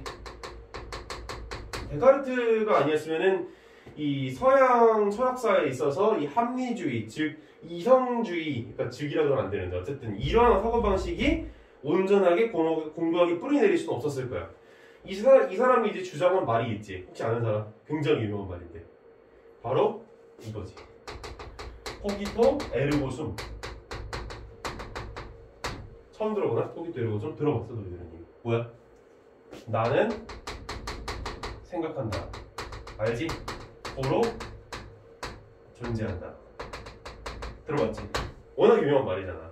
데카르트가 아니었으면은 이 서양 철학사에 있어서 이 합리주의, 즉 이성주의, 그러니까 즉이라고 하면 안 되는데 어쨌든 이러한 사고방식이 온전하게 공고하게 뿌리내릴 수는 없었을 거야. 이 사람이 이제 주장한 말이 있지. 혹시 아는 사람? 굉장히 유명한 말인데 바로 이거지. 코기토 에르고 숨. 처음 들어보나? 코기토 에르고 숨? 들어봤어 너희들은? 뭐야? 나는 생각한다. 알지? 고로 존재한다. 들어봤지? 워낙 유명한 말이잖아.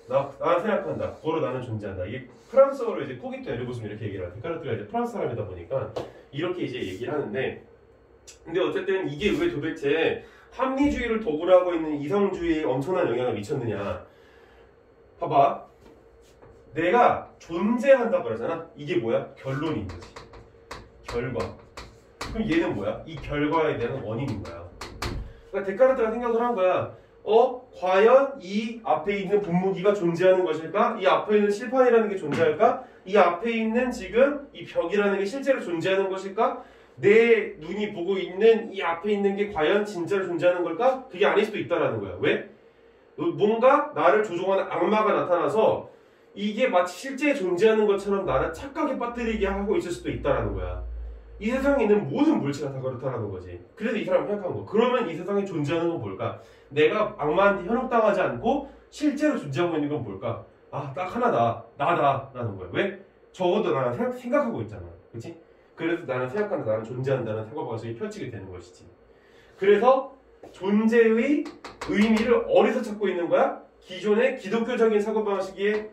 나 생각한다. 고로 나는 존재한다. 이게 프랑스어로 이제 코기토 에르고스는 이렇게 얘기를 해. 데카르트가 이제 프랑스 사람이다 보니까 이렇게 이제 얘기를 하는데, 근데 어쨌든 이게 왜 도대체 합리주의를 도구로 하고 있는 이성주의에 엄청난 영향을 미쳤느냐. 봐봐. 내가 존재한다고 그러잖아. 이게 뭐야? 결론인 거지. 결과. 그럼 얘는 뭐야? 이 결과에 대한 원인인 거야. 그러니까 데카르트가 생각을 한 거야. 과연 이 앞에 있는 분무기가 존재하는 것일까? 이 앞에 있는 칠판이라는 게 존재할까? 이 앞에 있는 지금 이 벽이라는 게 실제로 존재하는 것일까? 내 눈이 보고 있는 이 앞에 있는 게 과연 진짜로 존재하는 걸까? 그게 아닐 수도 있다라는 거야. 왜? 뭔가 나를 조종하는 악마가 나타나서 이게 마치 실제 존재하는 것처럼 나를 착각에 빠뜨리게 하고 있을 수도 있다라는 거야. 이 세상에 있는 모든 물체가 다 그렇다라는 거지. 그래서 이 사람은 생각한 거. 그러면 이 세상에 존재하는 건 뭘까? 내가 악마한테 현혹당하지 않고 실제로 존재하고 있는 건 뭘까? 아, 딱 하나다. 나다라는 거야. 왜? 적어도 나는 생각하고 있잖아. 그치? 그래서 나는 생각한다. 나는 존재한다는 사고방식이 펼치게 되는 것이지. 그래서 존재의 의미를 어디서 찾고 있는 거야? 기존의 기독교적인 사고방식에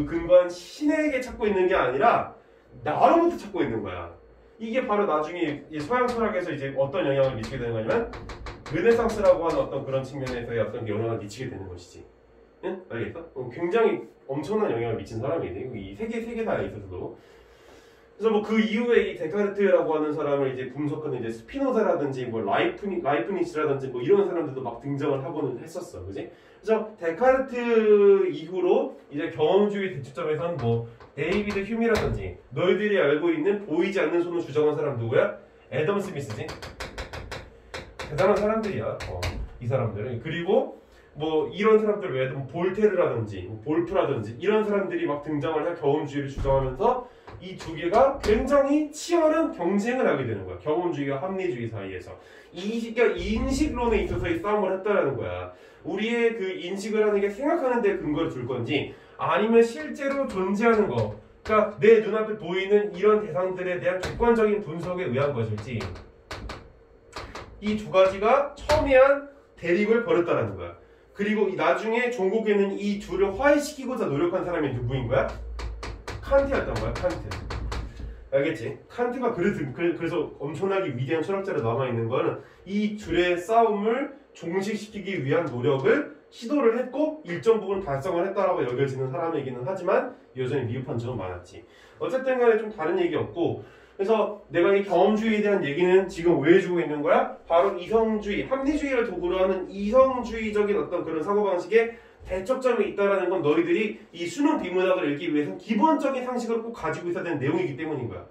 근거한 신에게 찾고 있는 게 아니라 나로부터 찾고 있는 거야. 이게 바로 나중에 서양 철학에서 이제 어떤 영향을 미치게 되는 거냐면 르네상스라고 하는 어떤 그런 측면에서의 어떤 영향을 미치게 되는 것이지. 응? 알겠어? 굉장히 엄청난 영향을 미친 사람이네. 이 세계사에 있어서도. 그래서 뭐 그 이후에 이 데카르트라고 하는 사람을 이제 분석하는 이제 스피노자라든지 뭐 라이프니츠라든지 뭐 이런 사람들도 막 등장을 하고는 했었어. 그지? 그래서 데카르트 이후로 이제 경험주의 대치점에서는 뭐 데이비드 휴미라든지 너희들이 알고 있는 보이지 않는 손을 주장한 사람 누구야? 애덤 스미스지? 대단한 사람들이야. 이 사람들은. 그리고 뭐 이런 사람들 외에도 뭐 볼테르라든지 뭐 볼프라든지 이런 사람들이 막 등장을 해 경험주의를 주장하면서 이 두 개가 굉장히 치열한 경쟁을 하게 되는 거야. 경험주의와 합리주의 사이에서. 그러니까 인식론에 있어서의 싸움을 했다라는 거야. 우리의 그 인식을 하는 게 생각하는 데 근거를 둘 건지 아니면 실제로 존재하는 거, 그러니까 내 눈앞에 보이는 이런 대상들에 대한 객관적인 분석에 의한 것일지, 이 두 가지가 첨예한 대립을 벌였다라는 거야. 그리고 나중에 종국에는 이 둘을 화해시키고자 노력한 사람이 누구인 거야? 칸트였던 거야. 칸트. 알겠지? 칸트가 그래서 엄청나게 위대한 철학자로 남아있는 거는 이 둘의 싸움을 종식시키기 위한 노력을 시도를 했고 일정 부분 달성을 했다라고 여겨지는 사람이기는 하지만 여전히 미흡한 점은 많았지. 어쨌든 간에 좀 다른 얘기였고, 그래서 내가 이 경험주의에 대한 얘기는 지금 왜 해주고 있는 거야? 바로 이성주의, 합리주의를 도구로 하는 이성주의적인 어떤 그런 사고방식에 대척점이 있다는 건 너희들이 이 수능 비문학을 읽기 위해서 기본적인 상식을 꼭 가지고 있어야 되는 내용이기 때문인 거야.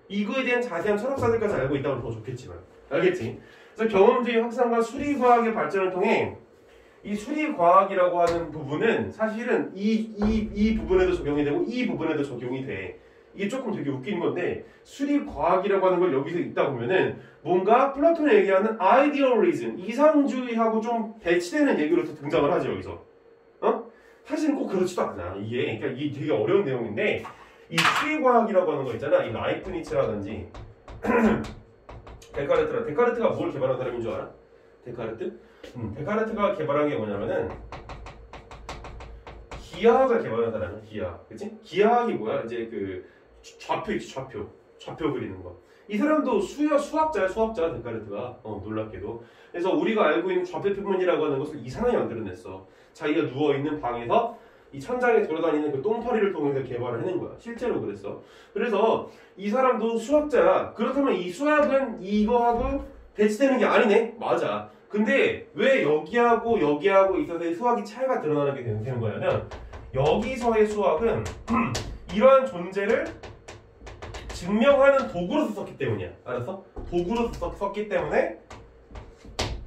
이거에 대한 자세한 철학사들까지 알고 있다면 더 좋겠지만. 알겠지? 그래서 경험주의 확산과 수리과학의 발전을 통해 이 수리과학이라고 하는 부분은 사실은 이 부분에도 적용이 되고 이 부분에도 적용이 돼. 이게 조금 되게 웃긴 건데 수리과학이라고 하는 걸 여기서 읽다 보면은 뭔가 플라톤이 얘기하는 아이디얼리즘, 이상주의하고 좀 배치되는 얘기로서 등장을 하죠. 여기서. 사실은 꼭 그렇지도 않아. 이게 되게 어려운 내용인데 이 수리과학이라고 하는 거 있잖아. 이 라이프니츠라든지 데카르트가 뭘 개발한 사람인 줄 알아? 데카르트? 데카르트가 개발한 게 뭐냐면은 기하학을 개발한 사람이야. 기하학. 그치? 기하학이 뭐야? 이제 그 좌표 있지, 좌표 그리는 거. 이 사람도 수학자야, 데카르트가. 놀랍게도. 그래서 우리가 알고 있는 좌표표면이라고 하는 것을 이 사람이 만들어냈어. 자기가 누워있는 방에서 이 천장에 돌아다니는 그 똥파리를 통해서 개발을 해낸 거야. 실제로 그랬어. 그래서 이 사람도 수학자야. 그렇다면 이 수학은 이거하고 배치되는 게 아니네? 맞아. 근데 왜 여기하고 있어서의 수학이 차이가 드러나게 되는 거냐면 여기서의 수학은 이러한 존재를 증명하는 도구로서 썼기 때문이야. 알았어? 도구로서 썼기 때문에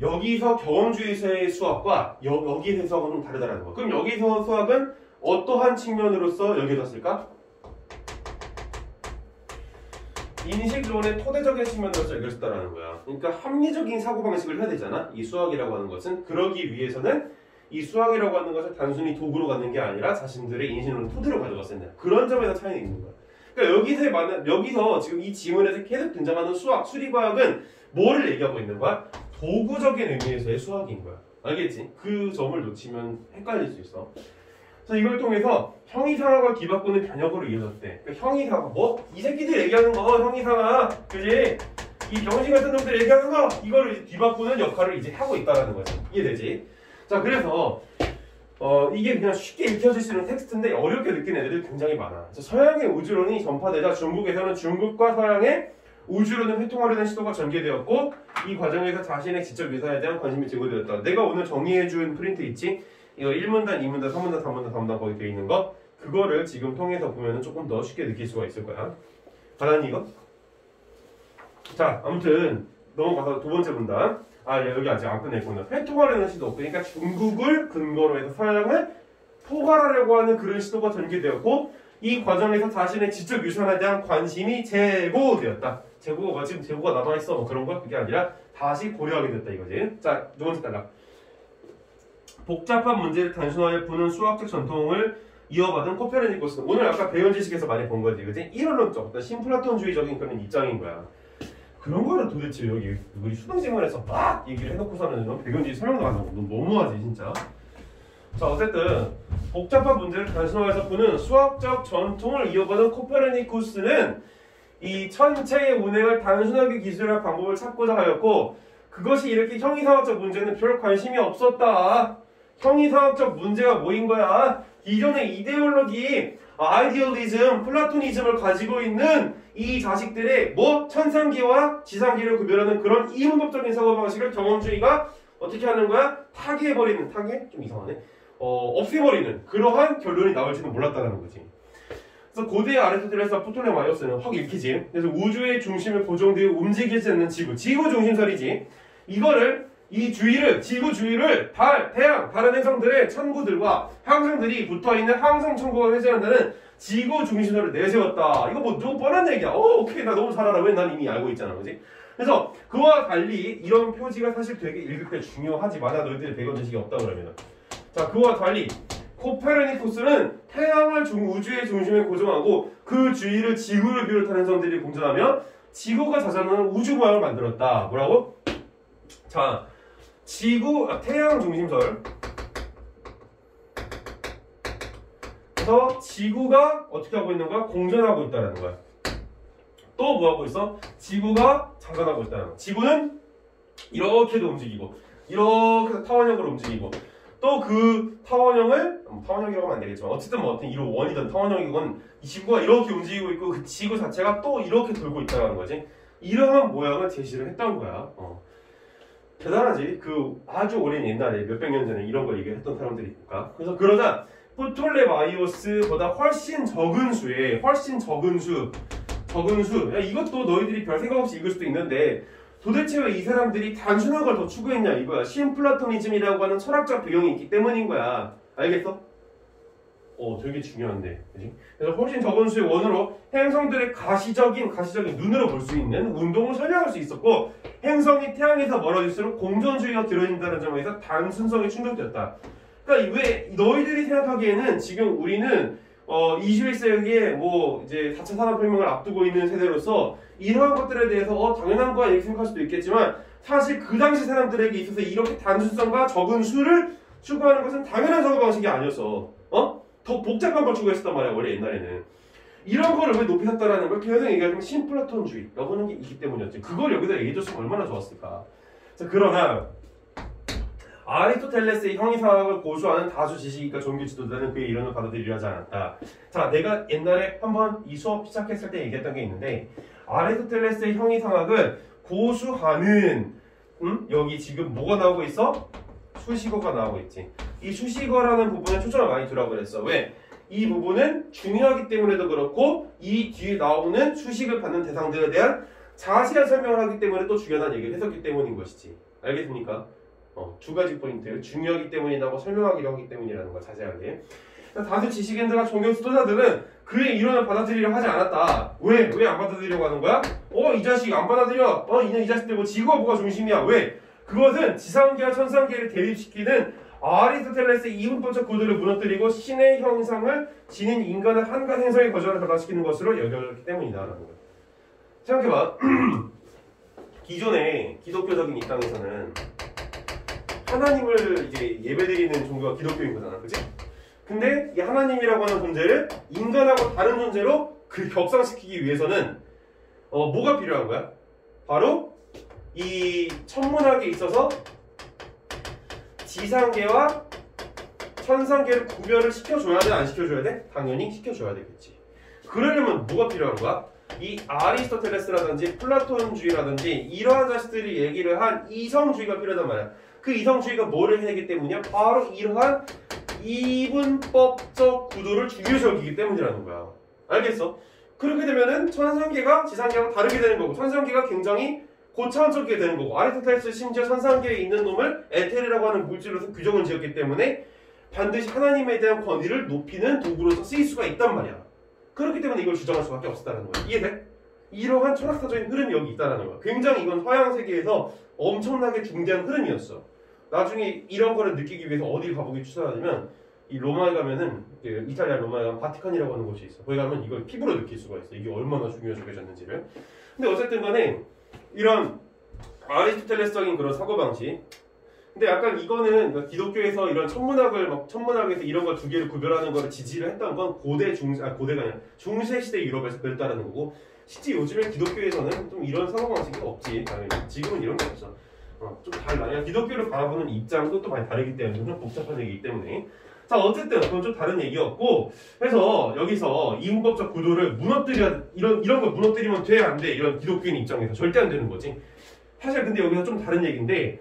여기서 경험주의에서의 수학과 여기에서의 수학은 좀 다르다는 거. 그럼 여기서 수학은 어떠한 측면으로서 여겨졌을까? 인식론의 토대적인 측면으로서 여겨졌다는 거야. 그러니까 합리적인 사고방식을 해야 되잖아. 이 수학이라고 하는 것은. 그러기 위해서는 이 수학이라고 하는 것을 단순히 도구로 갖는 게 아니라 자신들의 인식론을 토대로 가져갔어야 된다. 그런 점에서 차이는 있는 거야. 그러니까 여기서 지금 이 지문에서 계속 등장하는 수학, 수리과학은 뭐를 얘기하고 있는 거야? 도구적인 의미에서의 수학인 거야. 알겠지? 그 점을 놓치면 헷갈릴 수 있어. 그래서 이걸 통해서 형이상학을 뒤바꾸는 변형으로 이어졌대. 그러니까 형이상학, 뭐? 이 새끼들 얘기하는 거, 형이상학. 그지? 이 병신 같은 놈들 얘기하는 거, 이거를 이제 뒤바꾸는 역할을 이제 하고 있다라는 거지. 이해되지? 자, 그래서, 이게 그냥 쉽게 읽혀질 수 있는 텍스트인데 어렵게 느끼는 애들이 굉장히 많아. 서양의 우주론이 전파되자 중국에서는 중국과 서양의 우주론을 회통하려는 시도가 전개되었고 이 과정에서 자신의 지적 묘사에 대한 관심이 제고되었다. 내가 오늘 정리해준 프린트 있지? 이거 1문단, 2문단, 3문단, 4문단, 4문단 거기 되어 있는 거 그거를 지금 통해서 보면 조금 더 쉽게 느낄 수가 있을 거야. 받았니 이거? 자, 아무튼 넘어가서 두 번째 문단. 여기 아직 안 끝냈구나. 회통하려는 시도. 그러니까 중국을 근거로 해서 서양을 포괄하려고 하는 그런 시도가 전개되었고 이 과정에서 자신의 지적 유산에 대한 관심이 제고되었다. 제고가 지금 제고가 남아있어. 뭐 그런 거 그게 아니라 다시 고려하게 됐다 이거지. 자, 두 번째 단락. 복잡한 문제를 단순하게 푸는 수학적 전통을 이어받은 코페르니쿠스는 오늘 아까 배운 지식에서 많이 본 거지, 그지? 이론론적, 신플라톤주의적인 그런 입장인 거야. 그런 거를 도대체 여기 우리 수능지문에서 막 얘기를 해놓고서는 넌 배운 지식 설명도 안 하고 넌 너무하지 진짜. 자, 어쨌든 복잡한 문제를 단순화해서 푸는 수학적 전통을 이어받은 코페르니쿠스는 이 천체의 운행을 단순하게 기술할 방법을 찾고자 하였고 그것이 이렇게 형이상학적 문제는 별 관심이 없었다. 형이상학적 문제가 뭐인 거야? 기존의 이데올로기, 아이디얼리즘, 플라토니즘을 가지고 있는 이 자식들의 뭐 천상계와 지상계를 구별하는 그런 이분법적인 사고방식을 경험주의가 어떻게 하는 거야? 타개해버리는, 타개? 좀 이상하네. 없애버리는 그러한 결론이 나올지는 몰랐다는 거지. 그래서 고대 아리스토텔레스와 프톨레마이오스는 확 읽히지. 그래서 우주의 중심을 고정되어 움직이지 않는 지구 중심설이지. 이거를 이 주위를 지구 주위를 달, 태양, 다른 행성들의 천구들과 항성들이 붙어있는 항성 천구가 회전한다는 지구 중심설을 내세웠다. 이거 뭐 너무 뻔한 얘기야. 오케이 나 너무 잘 알아. 왜 난 이미 알고 있잖아, 그지? 그래서 그와 달리 이런 표지가 사실 되게 읽을 때 중요하지. 만약 너희들이 배운 지식이 없다 그러면. 자, 그와 달리 코페르니쿠스는 태양을 우주의 중심에 고정하고 그 주위를 지구를 비롯한 행성들이 공전하며 지구가 자전하는 우주 모양을 만들었다. 뭐라고? 자, 태양 중심설. 그래서 지구가 어떻게 하고 있는 거야? 공전하고 있다는 거야. 또 뭐 하고 있어? 지구가 자전하고 있다는 거야. 지구는 이렇게도 움직이고 이렇게 타원형으로 움직이고 또 그 타원형이라고 하면 안 되겠지만 어쨌든 이런 원이든 타원형이건 이 지구가 이렇게 움직이고 있고 그 지구 자체가 또 이렇게 돌고 있다는 거지. 이러한 모양을 제시를 했던 거야. 대단하지. 그 아주 오랜 옛날에 몇백 년 전에 이런 걸 얘기했던 사람들이니까. 그래서 그러자 프톨레마이오스보다 훨씬 적은 수. 야, 이것도 너희들이 별 생각 없이 읽을 수도 있는데 도대체 왜 이 사람들이 단순한 걸 더 추구했냐 이거야. 신플라토니즘이라고 하는 철학적 배경이 있기 때문인 거야. 알겠어? 되게 중요한데, 그지? 그래서 훨씬 적은 수의 원으로 행성들의 가시적인 눈으로 볼 수 있는 운동을 설명할 수 있었고 행성이 태양에서 멀어질수록 공전주의가 길어진다는 점에서 단순성이 충족되었다. 그러니까 왜 너희들이 생각하기에는 지금 우리는 21세기에 이제 4차 산업혁명을 앞두고 있는 세대로서 이러한 것들에 대해서 당연한 거야 이렇게 생각할 수도 있겠지만 사실 그 당시 사람들에게 있어서 이렇게 단순성과 적은 수를 추구하는 것은 당연한 사고방식이 아니었어. 더 복잡한 걸 추구했었단 말이야 원래 옛날에는. 이런 거를 왜 높이 샀다라는 걸 계속 얘기하면 신플라톤주의라고 하는 게 있기 때문이었지. 그걸 여기다 얘기해줬으면 얼마나 좋았을까. 자, 그러나 아리스토텔레스의 형이상학을 고수하는 다수 지식인과 종교 지도자는 그의 이론을 받아들이려 하지 않았다. 자, 내가 옛날에 한번 이 수업 시작했을 때 얘기했던 게 있는데 아리스토텔레스의 형이상학을 고수하는 여기 지금 뭐가 나오고 있어? 수식어가 나오고 있지. 이 수식어라는 부분에 초점을 많이 두라고 그랬어. 왜? 이 부분은 중요하기 때문에도 그렇고 이 뒤에 나오는 수식을 받는 대상들에 대한 자세한 설명을 하기 때문에 또 중요한 얘기를 했었기 때문인 것이지. 알겠습니까? 두 가지 포인트. 중요하기 때문이라고 설명하기로 하기 때문이라는 거 자세하게. 다수 지식인들과 종교 지도자들은 그의 이론을 받아들이려 하지 않았다. 왜 안 받아들이려고 하는 거야? 이 자식 안 받아들여. 이 자식들 지구가 뭐가 중심이야. 왜? 그것은 지상계와 천상계를 대립시키는 아리스토텔레스의 이분법적 구도를 무너뜨리고 신의 형상을 지닌 인간의 한갓 행성의 거절을 변화시키는 것으로 여겼기 때문이다라는 거예요. 생각해봐. 기존의 기독교적인 입장에서는 하나님을 이제 예배드리는 종교가 기독교인 거잖아, 그치? 근데 이 하나님이라고 하는 존재를 인간하고 다른 존재로 그 격상시키기 위해서는 뭐가 필요한 거야? 바로 이 천문학에 있어서 지상계와 천상계를 구별을 시켜줘야 돼? 안 시켜줘야 돼? 당연히 시켜줘야 되겠지. 그러려면 뭐가 필요한 거야? 이 아리스토텔레스라든지 플라톤주의라든지 이러한 자식들이 얘기를 한 이성주의가 필요하단 말이야. 그 이성주의가 뭐를 해내기 때문이야? 바로 이러한 이분법적 구도를 중요시 여기기 때문이라는 거야. 알겠어? 그렇게 되면은 천상계가 지상계하고 다르게 되는 거고, 천상계가 굉장히 고차원적이게 되는 거고, 아리스토텔레스 심지어 천상계에 있는 놈을 에테르라고 하는 물질로서 규정을 지었기 때문에 반드시 하나님에 대한 권위를 높이는 도구로서 쓰일 수가 있단 말이야. 그렇기 때문에 이걸 주장할 수밖에 없었다는 거야. 이해돼? 이러한 철학사적인 흐름이 여기 있다는 거야. 굉장히 이건 서양 세계에서 엄청나게 중대한 흐름이었어. 나중에 이런 거를 느끼기 위해서 어디 가보기 추천하냐면 이 로마에 가면은 이탈리아 로마에 가면 바티칸이라고 하는 곳이 있어. 거기 가면 이걸 피부로 느낄 수가 있어. 이게 얼마나 중요하게 여겨졌는지를. 근데 어쨌든 간에 이런 아리스토텔레스적인 그런 사고방식, 근데 약간 이거는 기독교에서 이런 천문학에서 이런 거 두 개를 구별하는 거를 지지를 했던 건 고대가 아니라 중세시대 유럽에서 그랬다라는 거고, 실제 요즘에 기독교에서는 좀 이런 사고방식이 없지. 당연히 지금은 이런 게 없어. 좀 달라. 기독교를 바라보는 입장도 또 많이 다르기 때문에 좀 복잡한 얘기이기 때문에. 자, 어쨌든 그건 좀 다른 얘기였고, 그래서 여기서 이분법적 구도를 이런 걸 무너뜨리면 돼, 안 돼? 이런 기독교인 입장에서 절대 안 되는 거지. 사실 근데 여기서 좀 다른 얘기인데,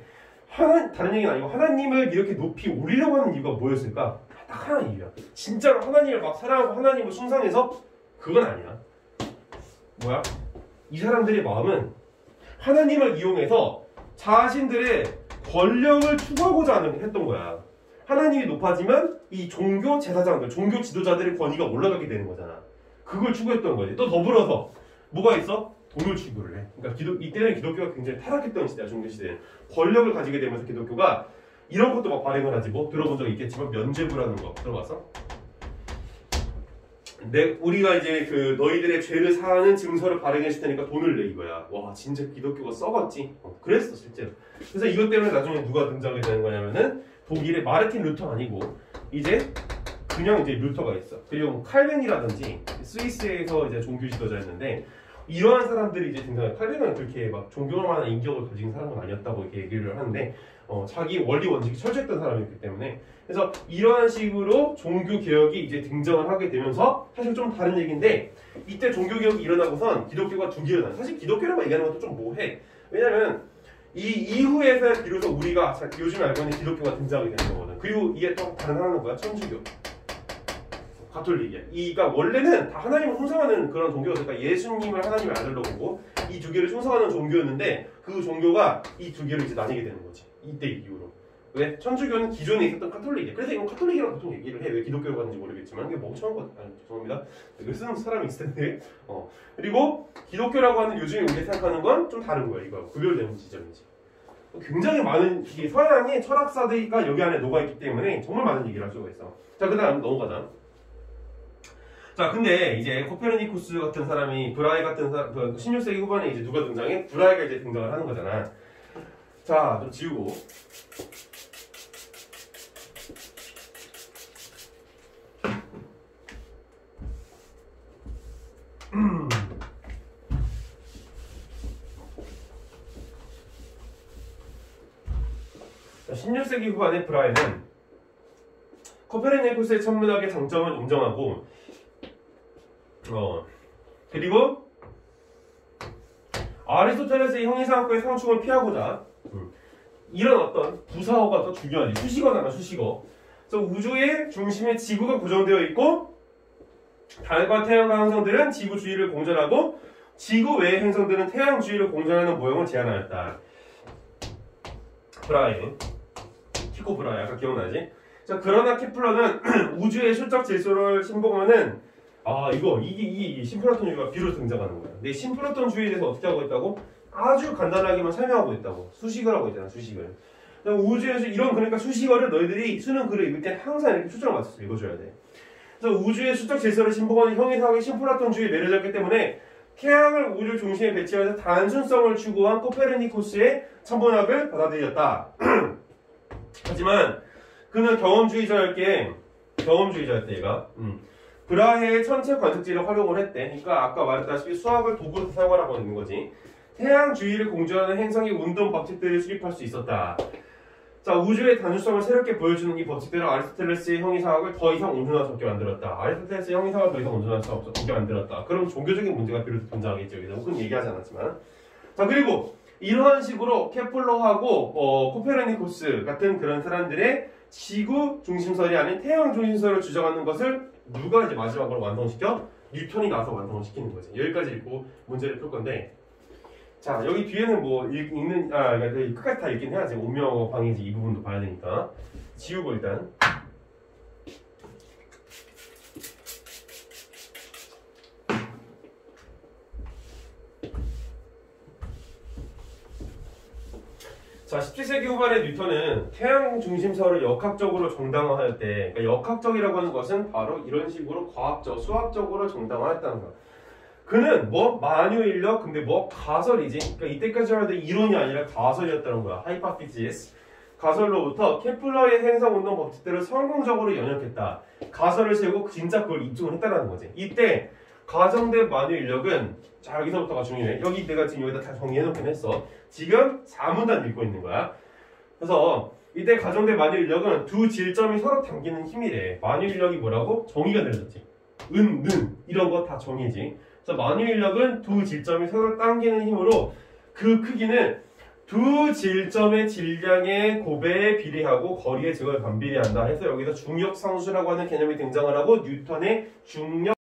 다른 얘기는 아니고 하나님을 이렇게 높이 올리려고 하는 이유가 뭐였을까? 딱 하나 이유야. 진짜로 하나님을 막 사랑하고 하나님을 숭상해서? 그건 아니야. 뭐야? 이 사람들의 마음은 하나님을 이용해서 자신들의 권력을 추구하고자 했던 거야. 하나님이 높아지면 이 종교 제사장들, 종교 지도자들의 권위가 올라가게 되는 거잖아. 그걸 추구했던 거지. 또 더불어서 뭐가 있어? 돈을 추구를 해. 그러니까 이때는 기독교가 굉장히 타락했던 시대야. 종교시대는. 권력을 가지게 되면서 기독교가 이런 것도 막 발행을 하지. 뭐 들어본 적 있겠지만 면죄부라는 거 들어봤어? 우리가 이제 너희들의 죄를 사하는 증서를 발행했을 테니까 돈을 내, 이거야. 와, 진짜 기독교가 썩었지. 그랬어 실제로. 그래서 이것 때문에 나중에 누가 등장하게 되는 거냐면은 독일의 마르틴 루터 아니고 이제 그냥 이제 루터가 있어. 그리고 칼벤이라든지 스위스에서 이제 종교 지도자였는데, 이러한 사람들이 이제 등장해. 칼빈은 그렇게 막 존경할 만한 인격을 가진 사람은 아니었다고 이렇게 얘기를 하는데, 자기 원리 원칙이 철저했던 사람이었기 때문에, 그래서 이러한 식으로 종교 개혁이 이제 등장을 하게 되면서, 사실 좀 다른 얘기인데, 이때 종교 개혁이 일어나고선 기독교가 두 개로 나눠. 사실 기독교라고 얘기하는 것도 좀 뭐해. 왜냐면 이 이후에서 비로소 우리가 요즘 알고 있는 기독교가 등장하게 되는 거거든. 그리고 이게 또 다른 하나는 뭐야? 천주교. 가톨릭이야. 그러니까 원래는 다 하나님을 숭상하는 그런 종교였으니까 예수님을 하나님의 아들로 보고 이 두 개를 숭상하는 종교였는데, 그 종교가 이 두 개로 이제 나뉘게 되는 거지. 이때 이후로. 왜? 천주교는 기존에 있었던 카톨릭이야. 그래서 이건 카톨릭이라고 보통 얘기를 해. 왜 기독교로 가는지 모르겠지만 이게 멍청한 거 죄송합니다. 이거 쓰는 사람이 있을 텐데. 그리고 기독교라고 하는 요즘에 우리가 생각하는 건 좀 다른 거야. 이거 구별되는 지점이지. 굉장히 많은 이 서양의 철학사들이 여기 안에 녹아있기 때문에 정말 많은 얘기를 할 수가 있어. 자, 그 다음 넘어가자. 자, 근데 이제 코페르니쿠스 같은 사람이, 브라이 같은 사람, 16세기 후반에 이제 누가 등장해? 브라이가 이제 등장을 하는 거잖아. 자, 좀 지우고. 자, 16세기 후반에 브라이는 코페르니쿠스의 천문학의 장점을 인정하고, 그리고 아리스토텔레스의 형이상학과의 상충을 피하고자 이런 어떤 부사어가 더 중요하지. 수식어잖아, 수식어. 그래서 우주의 중심에 지구가 고정되어 있고, 달과 태양과 행성들은 지구 주위를 공전하고 지구 외의 행성들은 태양 주위를 공전하는 모형을 제안하였다. 브라이, 티코 브라이, 아까 기억나지? 자, 그러나 케플러는 우주의 수적 질서를 신봉하는 이게 신플라톤주의가 비로소 등장하는 거야. 근데 신플라톤주의에 대해서 어떻게 하고 있다고? 아주 간단하게만 설명하고 있다고. 수식을 하고 있잖아, 수식을. 우주에서 이런 그러니까 수식어를 너희들이 수능 글을 읽을 때 항상 이렇게 초점을 맞춰서 읽어줘야 돼. 그래서 우주의 수적 질서를 신봉하는 형이상학의 신플라톤주의에 매료졌기 때문에 태양을 우주 중심에 배치하면서 단순성을 추구한 코페르니쿠스의 천문학을 받아들였다. 하지만 그는 경험주의자였대 얘가. 브라헤의 천체 관측지를 활용을 했대. 그러니까 아까 말했다시피 수학을 도구로 사용하라고 하는 거지. 태양 주위를 공전하는 행성의 운동 법칙들을 수립할 수 있었다. 자, 우주의 단순성을 새롭게 보여주는 이 법칙들은 아리스토텔레스의 형이상학을 더 이상 온순할 수 없게 만들었다. 아리스토텔레스의 형이상학을 더 이상 온순할 수 없게 만들었다. 그럼 종교적인 문제가 비로소 등장하겠죠. 여기서 혹은 얘기하지 않았지만. 자, 그리고 이러한 식으로 케플러하고 코페르니쿠스 같은 그런 사람들의 지구 중심설이 아닌 태양 중심설을 주장하는 것을 누가 이제 마지막으로 완성시켜? 뉴턴이 나서 완성을 시키는 거지. 여기까지 읽고 문제를 풀 건데, 자, 여기 뒤에는 뭐 그러니까 끝까지 다 읽긴 해야지. 운명 방해지 이 부분도 봐야 되니까. 지우고 일단. 자, 17세기 후반에 뉴턴은 태양 중심설을 역학적으로 정당화할 때, 그러니까 역학적이라고 하는 것은 바로 이런 식으로 과학적, 수학적으로 정당화했다는 거야. 그는 뭐 만유인력, 근데 뭐 가설이지. 그러니까 이때까지 말하던 이론이 아니라 가설이었다는 거야. 하이파티시스. 가설로부터 케플러의 행성운동 법칙들을 성공적으로 연역했다. 가설을 세우고 진짜 그걸 입증을 했다는 거지. 이때 가정된 만유인력은, 자, 여기서부터가 중요해. 여기 내가 지금 여기다 다 정리해놓긴 했어. 지금 4문단 읽고 있는 거야. 그래서 이때 가정된 만유인력은 두 질점이 서로 당기는 힘이래. 만유인력이 뭐라고? 정의가 내려졌지. 는 이런 거 다 정의지. 그래서 만유인력은 두 질점이 서로 당기는 힘으로 그 크기는 두 질점의 질량의 곱에 비례하고 거리의 증을 반비례한다 해서 여기서 중력상수라고 하는 개념이 등장을 하고 뉴턴의 중력